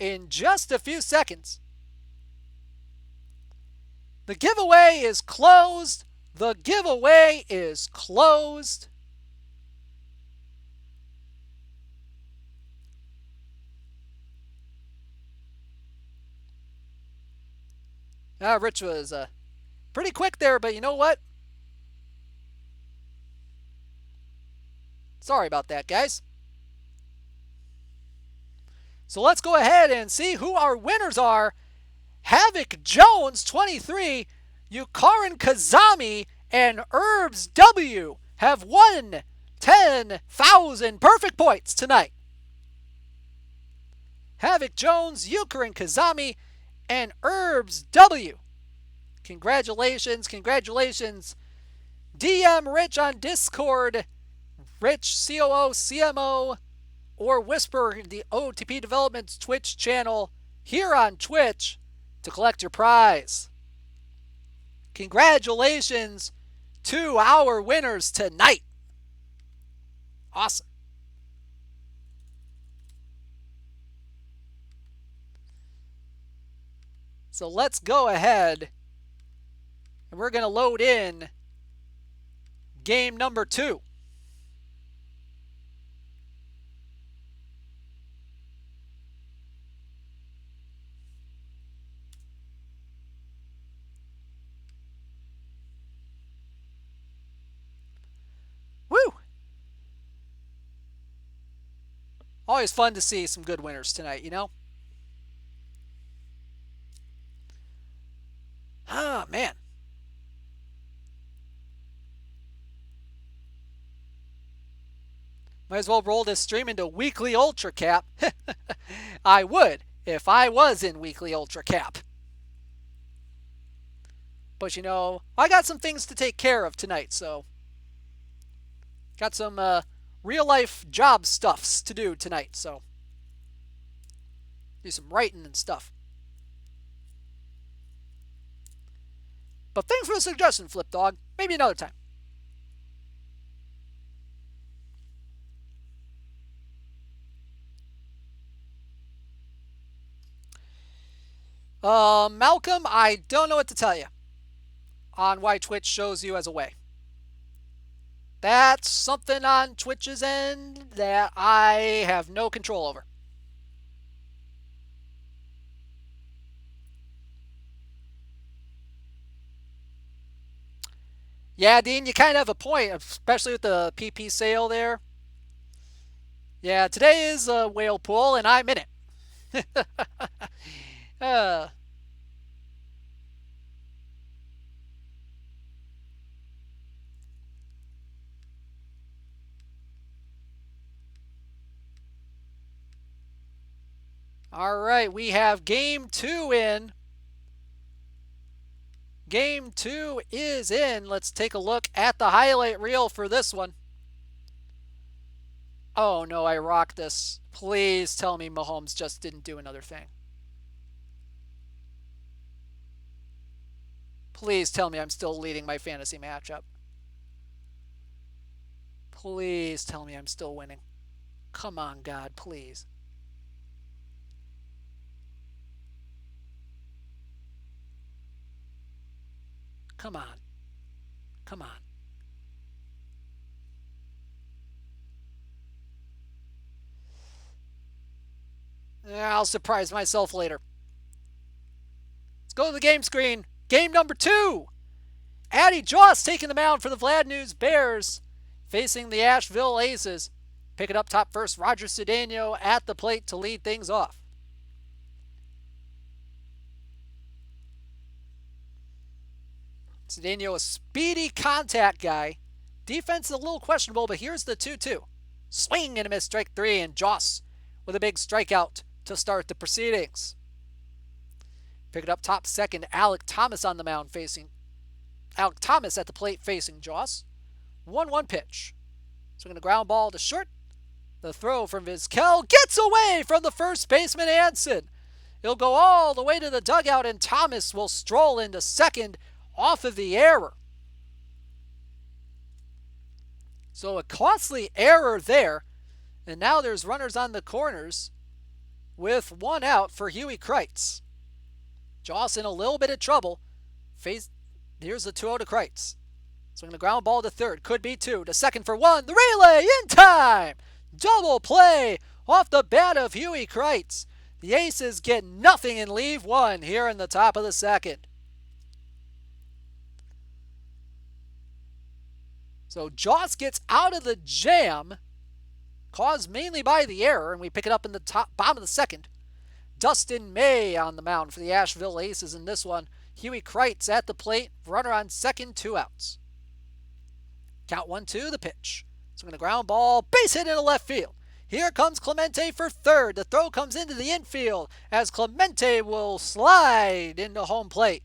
[SPEAKER 1] in just a few seconds. The giveaway is closed. The giveaway is closed. Rich was pretty quick there, but you know what? Sorry about that, guys. So let's go ahead and see who our winners are. Havoc Jones, 23, Yukarin Kazami, and Herbs W have won 10,000 perfect points tonight. Havoc Jones, Yukarin Kazami, and Herbs W. Congratulations, congratulations. DM Rich on Discord, Rich COO CMO, or whisper the OOTP Development's Twitch channel here on Twitch to collect your prize. Congratulations to our winners tonight. Awesome. So let's go ahead and we're going to load in game number 2. Woo! Always fun to see some good winners tonight, you know? Ah, man. Might as well roll this stream into Weekly Ultra Cap. I would if I was in Weekly Ultra Cap. But you know, I got some things to take care of tonight, so got some real life job stuffs to do tonight, so do some writing and stuff. But thanks for the suggestion, Flip Dog. Maybe another time. Malcolm, I don't know what to tell you on why Twitch shows you as away. That's something on Twitch's end that I have no control over. Yeah, Dean, you kind of have a point, especially with the PP sale there. Yeah, today is a whale pool, and I'm in it. All right, we have game 2 in. Game 2 is in. Let's take a look at the highlight reel for this one. Oh no, I rocked this. Please tell me Mahomes just didn't do another thing. Please tell me I'm still leading my fantasy matchup. Please tell me I'm still winning. Come on, God, please. Come on. Come on. I'll surprise myself later. Let's go to the game screen. Game number 2. Addie Joss taking the mound for the Vlad News Bears, facing the Asheville Aces. Picking up top first, Roger Cedeno at the plate to lead things off. Cedeno, a speedy contact guy. Defense is a little questionable, but here's the 2-2. Swing and a miss, strike 3, and Joss with a big strikeout to start the proceedings. Picking up top second, Alec Thomas on the mound facing Alec Thomas at the plate facing Joss. 1-1 pitch. Swinging a ground ball to short. The throw from Vizquel gets away from the first baseman Anson. It'll go all the way to the dugout, and Thomas will stroll into second off of the error. So a costly error there. And now there's runners on the corners with 1 out for Huey Kreitz. Joss in a little bit of trouble. Here's the 2-0 to Kreitz. Swinging the ground ball to third. Could be 2. To second for 1. The relay in time. Double play off the bat of Huey Kreitz. The Aces get nothing and leave 1 here in the top of the second. So Joss gets out of the jam, caused mainly by the error, and we pick it up in the bottom of the second. Dustin May on the mound for the Asheville Aces in this one. Huey Kreitz at the plate, runner on second, 2 outs. Count 1-2, the pitch. Swinging the ground ball, base hit into left field. Here comes Clemente for third. The throw comes into the infield as Clemente will slide into home plate.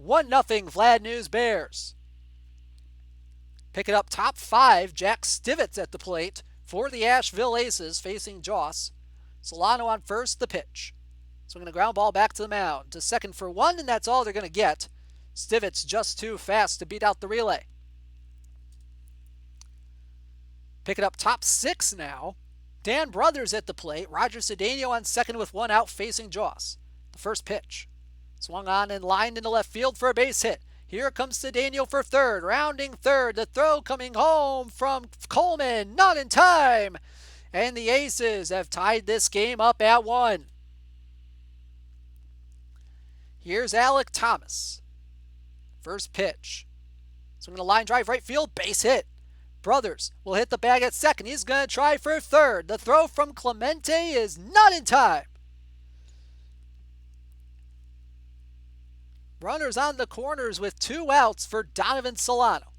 [SPEAKER 1] 1-0 Vlad News Bears. Pick it up top 5, Jack Stivitz at the plate for the Asheville Aces facing Joss. Solano on first, the pitch. Swinging a ground ball back to the mound. To second for 1, and that's all they're going to get. Stivitz just too fast to beat out the relay. Pick it up top 6 now. Dan Brothers at the plate. Roger Cedeno on second with 1 out facing Joss. The first pitch. Swung on and lined into left field for a base hit. Here comes Cedeno for third. Rounding third. The throw coming home from Coleman. Not in time. And the Aces have tied this game up at 1. Here's Alec Thomas. First pitch. Swinging a line drive right field. Base hit. Brothers will hit the bag at second. He's going to try for third. The throw from Clemente is not in time. Runners on the corners with 2 outs for Donovan Solano.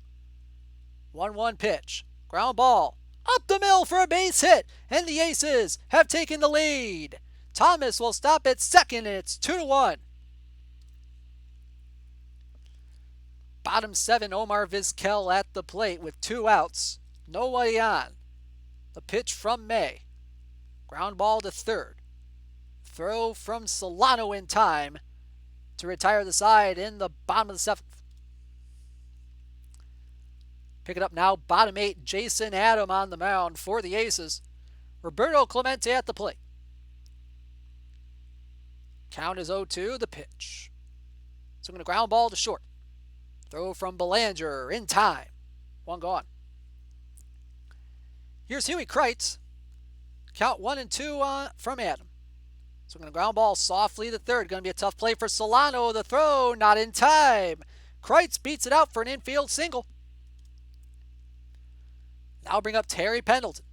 [SPEAKER 1] 1-1 pitch. Ground ball. Up the middle for a base hit. And the Aces have taken the lead. Thomas will stop at second, and it's 2-1. Bottom 7, Omar Vizquel at the plate with 2 outs. Nobody on. The pitch from May. Ground ball to third. Throw from Solano in time to retire the side in the bottom of the 7th. Pick it up now, bottom 8, Jason Adam on the mound for the Aces. Roberto Clemente at the plate. Count is 0-2, the pitch. Swinging a ground ball to short. Throw from Belanger in time. 1 gone. Here's Huey Kreitz. Count 1-2 from Adam. Swinging a ground ball softly to third. Going to be a tough play for Solano. The throw not in time. Kreitz beats it out for an infield single. Now bring up Terry Pendleton.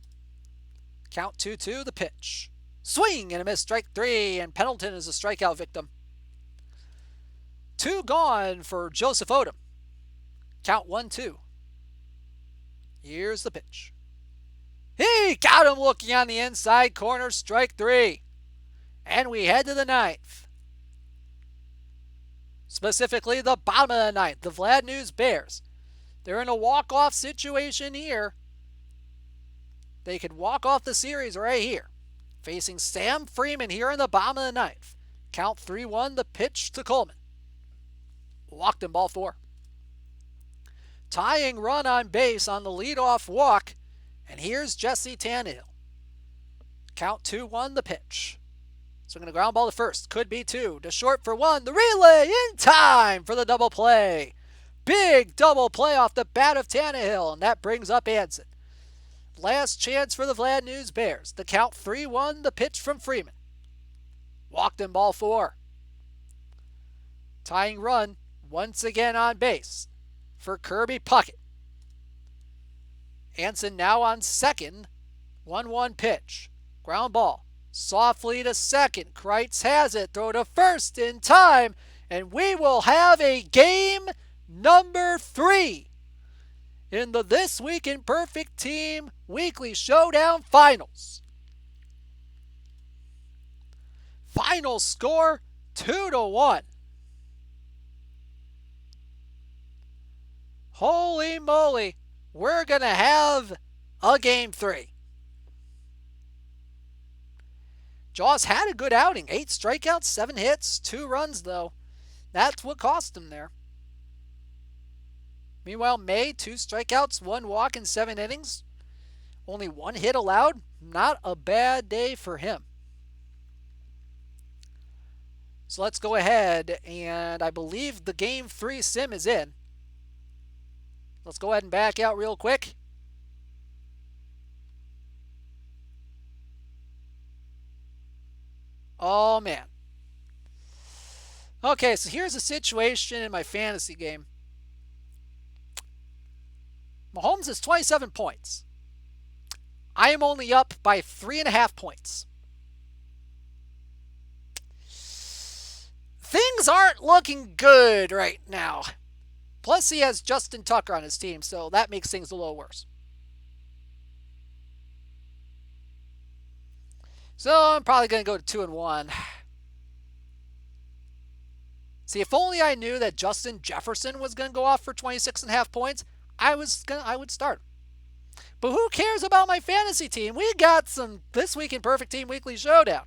[SPEAKER 1] Count 2-2, the pitch. Swing and a miss, strike 3, and Pendleton is a strikeout victim. 2 gone for Joseph Odom. Count 1-2. Here's the pitch. He got him looking on the inside corner, strike 3. And we head to the 9th. Specifically the bottom of the 9th. The Vlad News Bears. They're in a walk-off situation here. They could walk off the series right here. Facing Sam Freeman here in the bottom of the 9th. Count 3-1, the pitch to Coleman. Walked him, ball 4. Tying run on base on the leadoff walk. And here's Jesse Tannehill. Count 2-1, the pitch. Swinging a ground ball to first. Could be 2. To short for 1. The relay in time for the double play. big double play off the bat of Tannehill, and that brings up Anson. Last chance for the Vlad News Bears. The count 3-1, the pitch from Freeman. Walked in ball 4. Tying run once again on base for Kirby Puckett. Anson now on second. 1-1 pitch. Ground ball. Softly to second. Kreitz has it. Throw to first in time. And we will have a game number 3 in the This Week in Perfect Team Weekly Showdown Finals. Final score 2-1. Holy moly, we're going to have a game 3. Jaws had a good outing. 8 strikeouts, 7 hits, 2 runs though. That's what cost him there. Meanwhile, May, 2 strikeouts, 1 walk in 7 innings. Only 1 hit allowed. Not a bad day for him. So let's go ahead, and I believe the Game 3 sim is in. Let's go ahead and back out real quick. Oh, man. Okay, so here's a situation in my fantasy game. Mahomes is 27 points. I am only up by 3.5 points. Things aren't looking good right now. Plus, he has Justin Tucker on his team, so that makes things a little worse. So I'm probably going to go to 2-1. See, if only I knew that Justin Jefferson was going to go off for 26.5 points, I would start. But who cares about my fantasy team? We got some This Week in Perfect Team Weekly Showdown.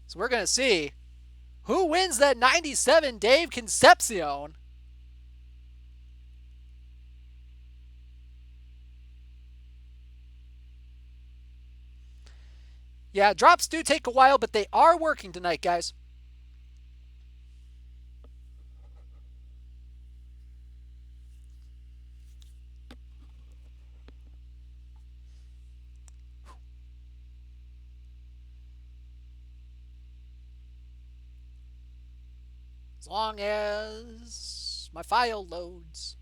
[SPEAKER 1] So we're going to see who wins that 97 Dave Concepcion. Yeah, drops do take a while, but they are working tonight, guys. As long as my file loads.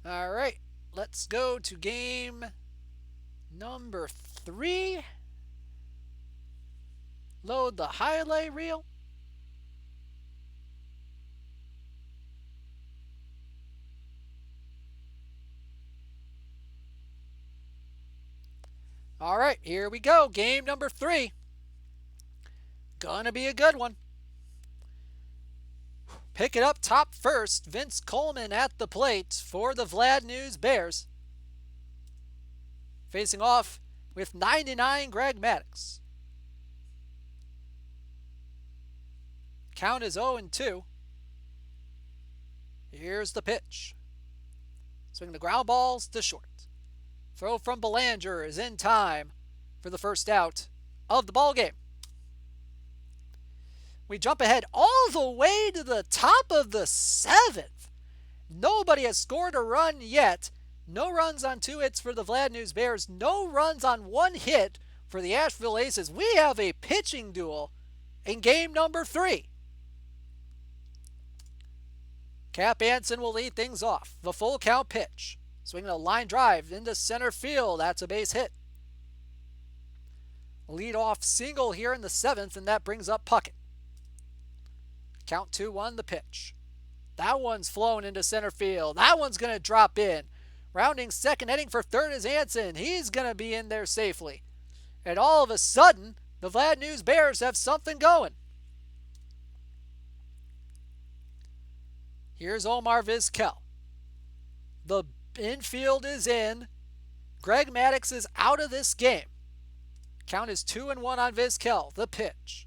[SPEAKER 1] All right, let's go to game number 3. Load the highlight reel. All right, here we go. Game number 3. Gonna be a good one. Pick it up top first. Vince Coleman at the plate for the Vlad News Bears. Facing off with 99 Greg Maddux. Count is 0-2. Here's the pitch. Swing the ground balls to short. Throw from Belanger is in time for the first out of the ball game. We jump ahead all the way to the top of the 7th. Nobody has scored a run yet. No runs on 2 hits for the Vlad News Bears. No runs on 1 hit for the Asheville Aces. We have a pitching duel in game number 3. Cap Anson will lead things off. The full count pitch. Swinging a line drive into center field. That's a base hit. Lead off single here in the 7th, and that brings up Puckett. Count 2-1 the pitch. That one's flown into center field. That one's going to drop in. Rounding second, heading for third is Anson. He's going to be in there safely. And all of a sudden, the Vlad News Bears have something going. Here's Omar Vizquel. The infield is in. Greg Maddux is out of this game. Count is 2-1 on Vizquel. The pitch.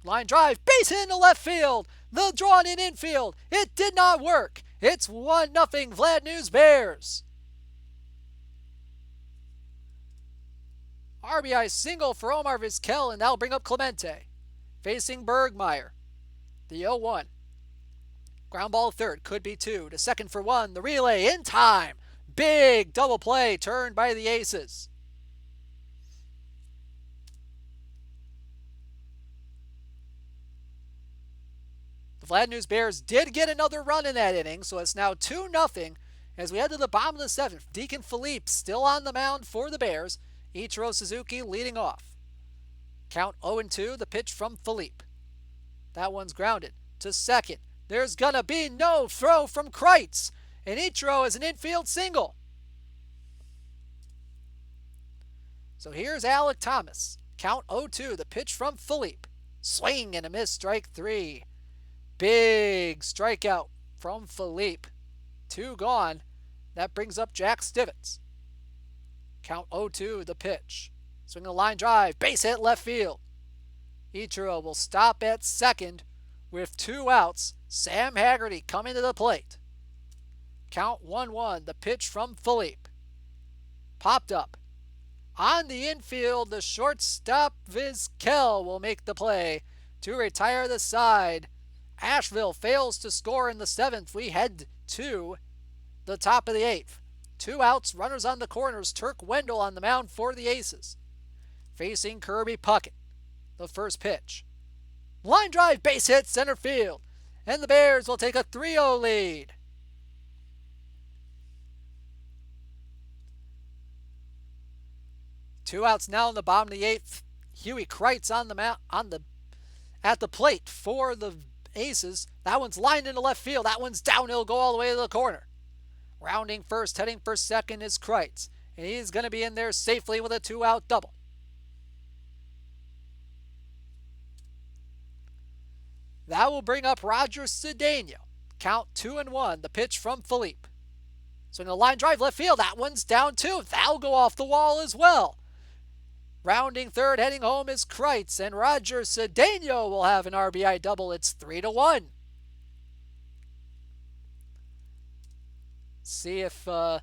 [SPEAKER 1] Line drive, base hit into left field. The drawn in infield. It did not work. It's 1-0 Vlad News Bears. RBI single for Omar Vizquel, and that'll bring up Clemente. Facing Bergmeyer. The 0-1. Ground ball third, could be two. To second for one. The relay in time. Big double play turned by the Aces. The Vlad News Bears did get another run in that inning, so it's now 2-0 as we head to the bottom of the seventh. Deacon Philippe still on the mound for the Bears. Ichiro Suzuki leading off. Count 0-2, the pitch from Philippe. That one's grounded to second. There's gonna be no throw from Kreitz, and Ichiro is an infield single. So here's Alec Thomas. Count 0-2, the pitch from Philippe. Swing and a miss, strike three. Big strikeout from Philippe. Two gone. That brings up Jack Stivitz. Count 0-2, the pitch. Swing a line drive, base hit left field. Ichiro will stop at second with 2 outs. Sam Haggerty coming to the plate. Count 1-1, the pitch from Philippe. Popped up. On the infield, the shortstop Vizquel will make the play to retire the side. Asheville fails to score in the seventh. We head to the top of the eighth. 2 outs, runners on the corners. Turk Wendell on the mound for the Aces. Facing Kirby Puckett. The first pitch. Line drive, base hit, center field. And the Bears will take a 3-0 lead. Two outs now in the bottom of the eighth. Huey Kreitz on the mound, at the plate for the Aces. That one's lined into left field. That one's downhill, go all the way to the corner. Rounding first, heading for second is Kreitz. And he's going to be in there safely with a 2-out double. That will bring up Roger Cedeno. Count 2-1. The pitch from Philippe. So in the line drive left field, that one's down too. That'll go off the wall as well. Rounding third, heading home is Kreitz, and Roger Cedeno will have an RBI double. It's 3-1. See if the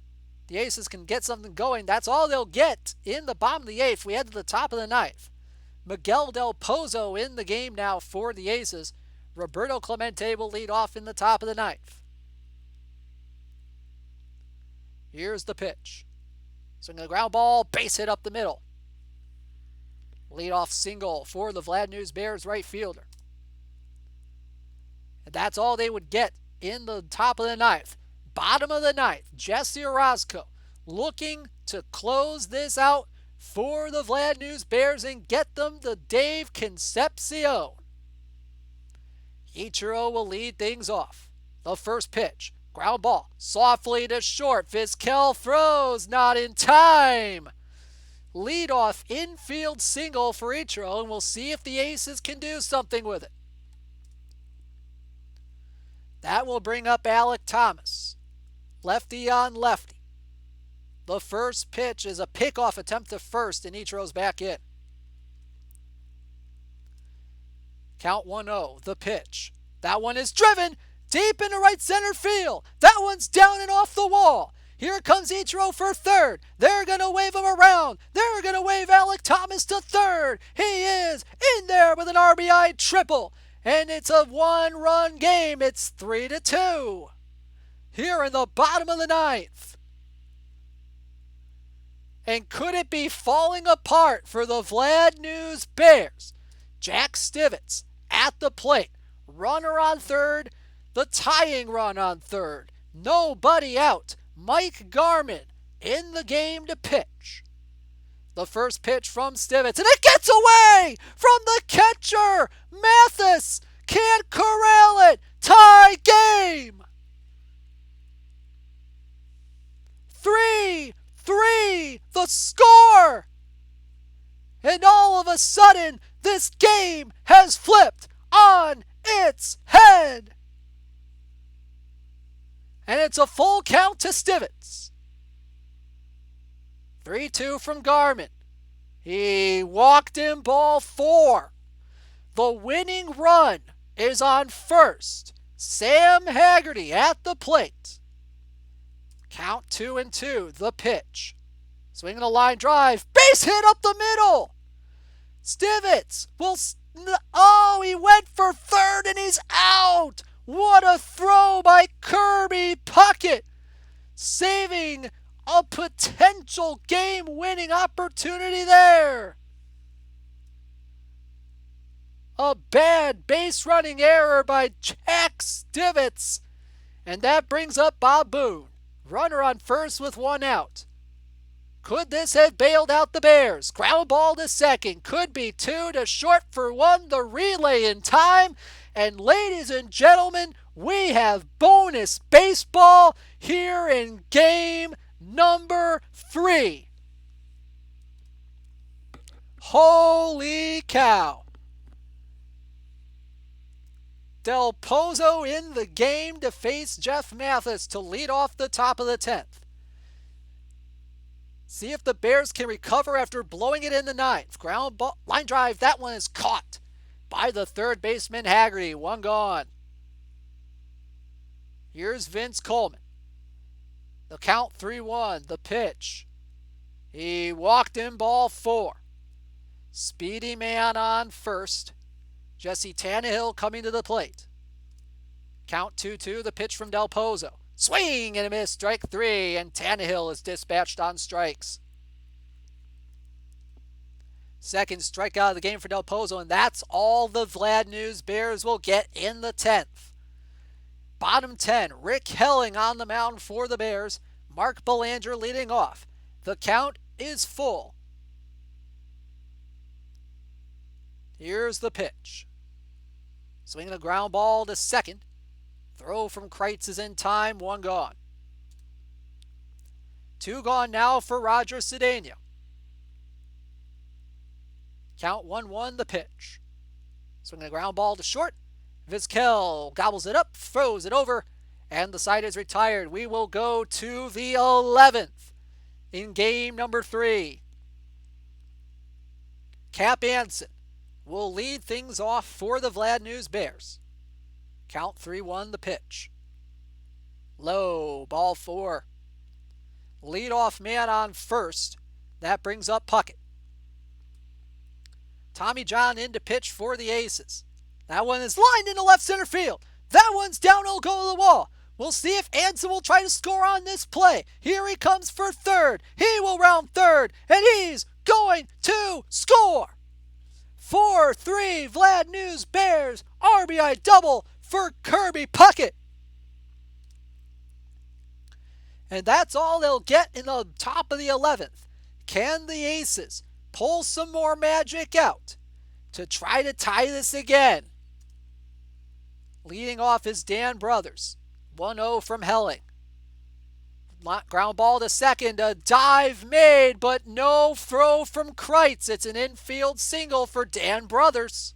[SPEAKER 1] Aces can get something going. That's all they'll get in the bottom of the eighth. We head to the top of the ninth. Miguel Del Pozo in the game now for the Aces. Roberto Clemente will lead off in the top of the ninth. Here's the pitch. Swing a ground ball, base hit up the middle. Leadoff single for the Vlad News Bears right fielder. And that's all they would get in the top of the ninth. Bottom of the ninth, Jesse Orozco looking to close this out for the Vlad News Bears and get them to Dave Concepcion. Ichiro will lead things off. The first pitch, ground ball, softly to short. Vizquel throws, not in time. Leadoff infield single for Ichiro, and we'll see if the Aces can do something with it. That will bring up Alec Thomas. Lefty on lefty. The first pitch is a pickoff attempt to first, and Ichiro's back in. Count 1-0, the pitch. That one is driven deep into right center field. That one's down and off the wall. Here comes Ichiro for third. They're going to wave him around. They're going to wave Alec Thomas to third. He is in there with an RBI triple. And it's a 1-run game. It's 3-2. Here in the bottom of the ninth. And could it be falling apart for the Vlad News Bears? Jack Stivitz at the plate. Runner on third. The tying run on third. Nobody out. Mike Garman in the game to pitch. The first pitch from Stivitz, and it gets away from the catcher. Mathis can't corral it. Tie game. 3-3 the score. And all of a sudden, this game has flipped on its head. And it's a full count to Stivitz. 3-2 from Garman. He walked in ball 4. The winning run is on first. Sam Haggerty at the plate. Count 2-2. The pitch. Swinging a line drive. Base hit up the middle. Stivets will... Oh, he went for third and he's out. What a throw by Kirby Puckett. Saving a potential game-winning opportunity there. A bad base-running error by Jack Stivets. And that brings up Bob Boone. Runner on first with one out. Could this have bailed out the Bears? Ground ball to second. Could be 2 to short for 1. The relay in time. And ladies and gentlemen, we have bonus baseball here in game number 3. Holy cow. Del Pozo in the game to face Jeff Mathis to lead off the top of the 10th. See if the Bears can recover after blowing it in the 9th. Ground ball, line drive, that one is caught by the third baseman Haggerty. One gone. Here's Vince Coleman. The count 3-1, the pitch. He walked in ball 4. Speedy man on first. Jesse Tannehill coming to the plate. Count 2-2, the pitch from Del Pozo. Swing and a miss, strike 3, and Tannehill is dispatched on strikes. Second strikeout of the game for Del Pozo, and that's all the Vlad News Bears will get in the 10th. Bottom 10, Rick Helling on the mound for the Bears. Mark Belanger leading off. The count is full. Here's the pitch. Swinging a ground ball to second. Throw from Kreitz is in time. One gone. 2 gone now for Roger Cedeno. Count 1-1 the pitch. Swinging a ground ball to short. Vizquel gobbles it up, throws it over, and the side is retired. We will go to the 11th in game number 3. Cap Anson will lead things off for the Vlad News Bears. Count 3-1 the pitch. Low, ball 4. Leadoff man on first. That brings up Puckett. Tommy John in to pitch for the Aces. That one is lined into left center field. That one's down, it'll go to the wall. We'll see if Anson will try to score on this play. Here he comes for third. He will round third, and he's going to score. 4-3 Vlad News Bears. RBI double for Kirby Puckett. And that's all they'll get in the top of the 11th. Can the Aces pull some more magic out to try to tie this again? Leading off is Dan Brothers. 1-0 from Helling. Ground ball to second. A dive made, but no throw from Kreitz. It's an infield single for Dan Brothers.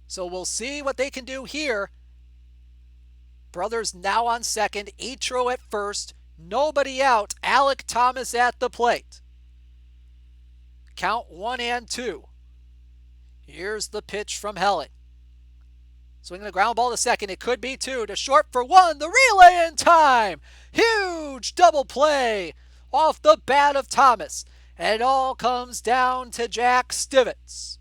[SPEAKER 1] So we'll see what they can do here. Brothers now on second. Etro at first. Nobody out. Alec Thomas at the plate. Count 1-2. Here's the pitch from Helling. Swinging the ground ball to second. It could be 2 to short for 1. The relay in time. Huge double play off the bat of Thomas. And it all comes down to Jack Stivets.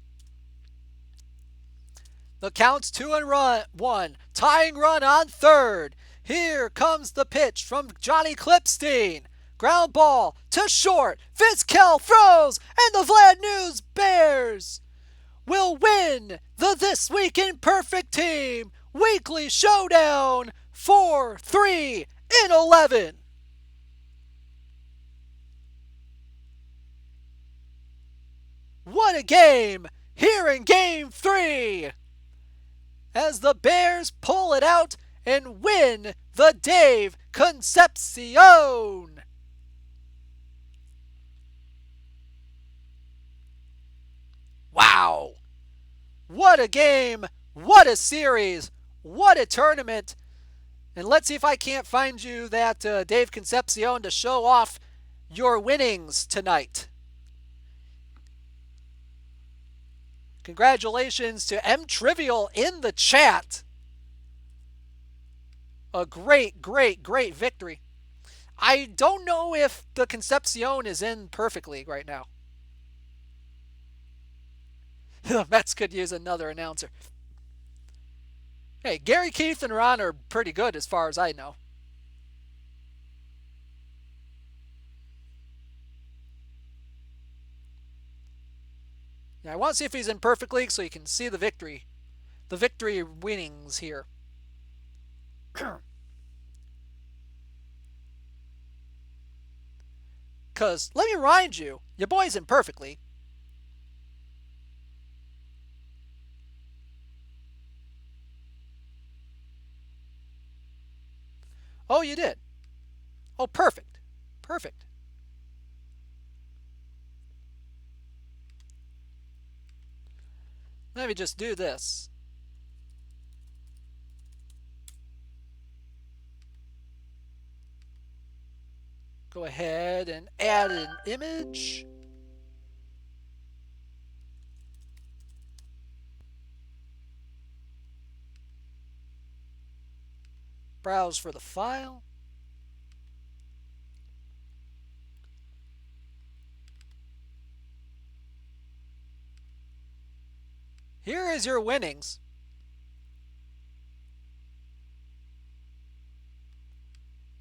[SPEAKER 1] The count's 2-1. Tying run on third. Here comes the pitch from Johnny Klipstein. Ground ball to short. Vizquel throws, and the Vlad News Bears will win the This Week in Perfect Team Weekly Showdown 4-3-11. What a game here in Game 3 as the Bears pull it out and win the Dave Concepcion. Wow! What a game! What a series! What a tournament! And let's see if I can't find you that Dave Concepcion to show off your winnings tonight. Congratulations to M Trivial in the chat. A great, great, great victory. I don't know if the Concepcion is in Perfect League right now. The Mets could use another announcer. Hey, Gary, Keith, and Ron are pretty good as far as I know. Yeah, I want to see if he's in Perfect League so you can see the victory winnings here. Because, let me remind you, your boy's in Perfect League. Oh, you did? Oh, perfect. Perfect. Let me just do this. Go ahead and add an image. Browse for the file. Here is your winnings.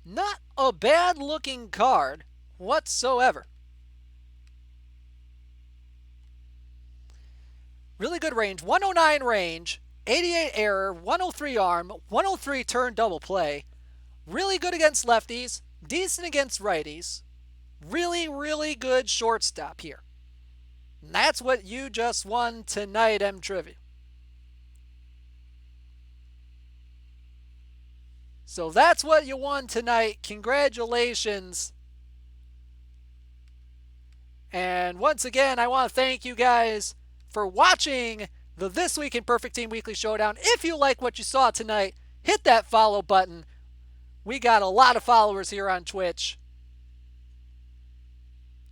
[SPEAKER 1] Not a bad looking card whatsoever. Really good range. 109 range, 88 error, 103 arm, 103 turn double play. Really good against lefties, decent against righties. Really, really good shortstop here. And that's what you just won tonight, M Trivia. So that's what you won tonight. Congratulations. And once again, I want to thank you guys for watching the This Week in Perfect Team Weekly Showdown. If you like what you saw tonight, hit that follow button. We got a lot of followers here on Twitch.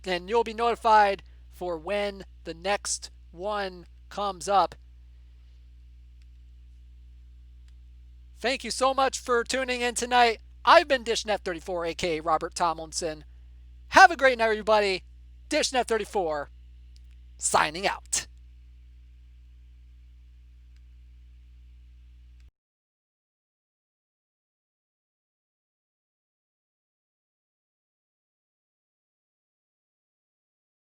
[SPEAKER 1] And you'll be notified for when the next one comes up. Thank you so much for tuning in tonight. I've been Dishnet34, aka Robert Tomlinson. Have a great night, everybody. Dishnet34, signing out.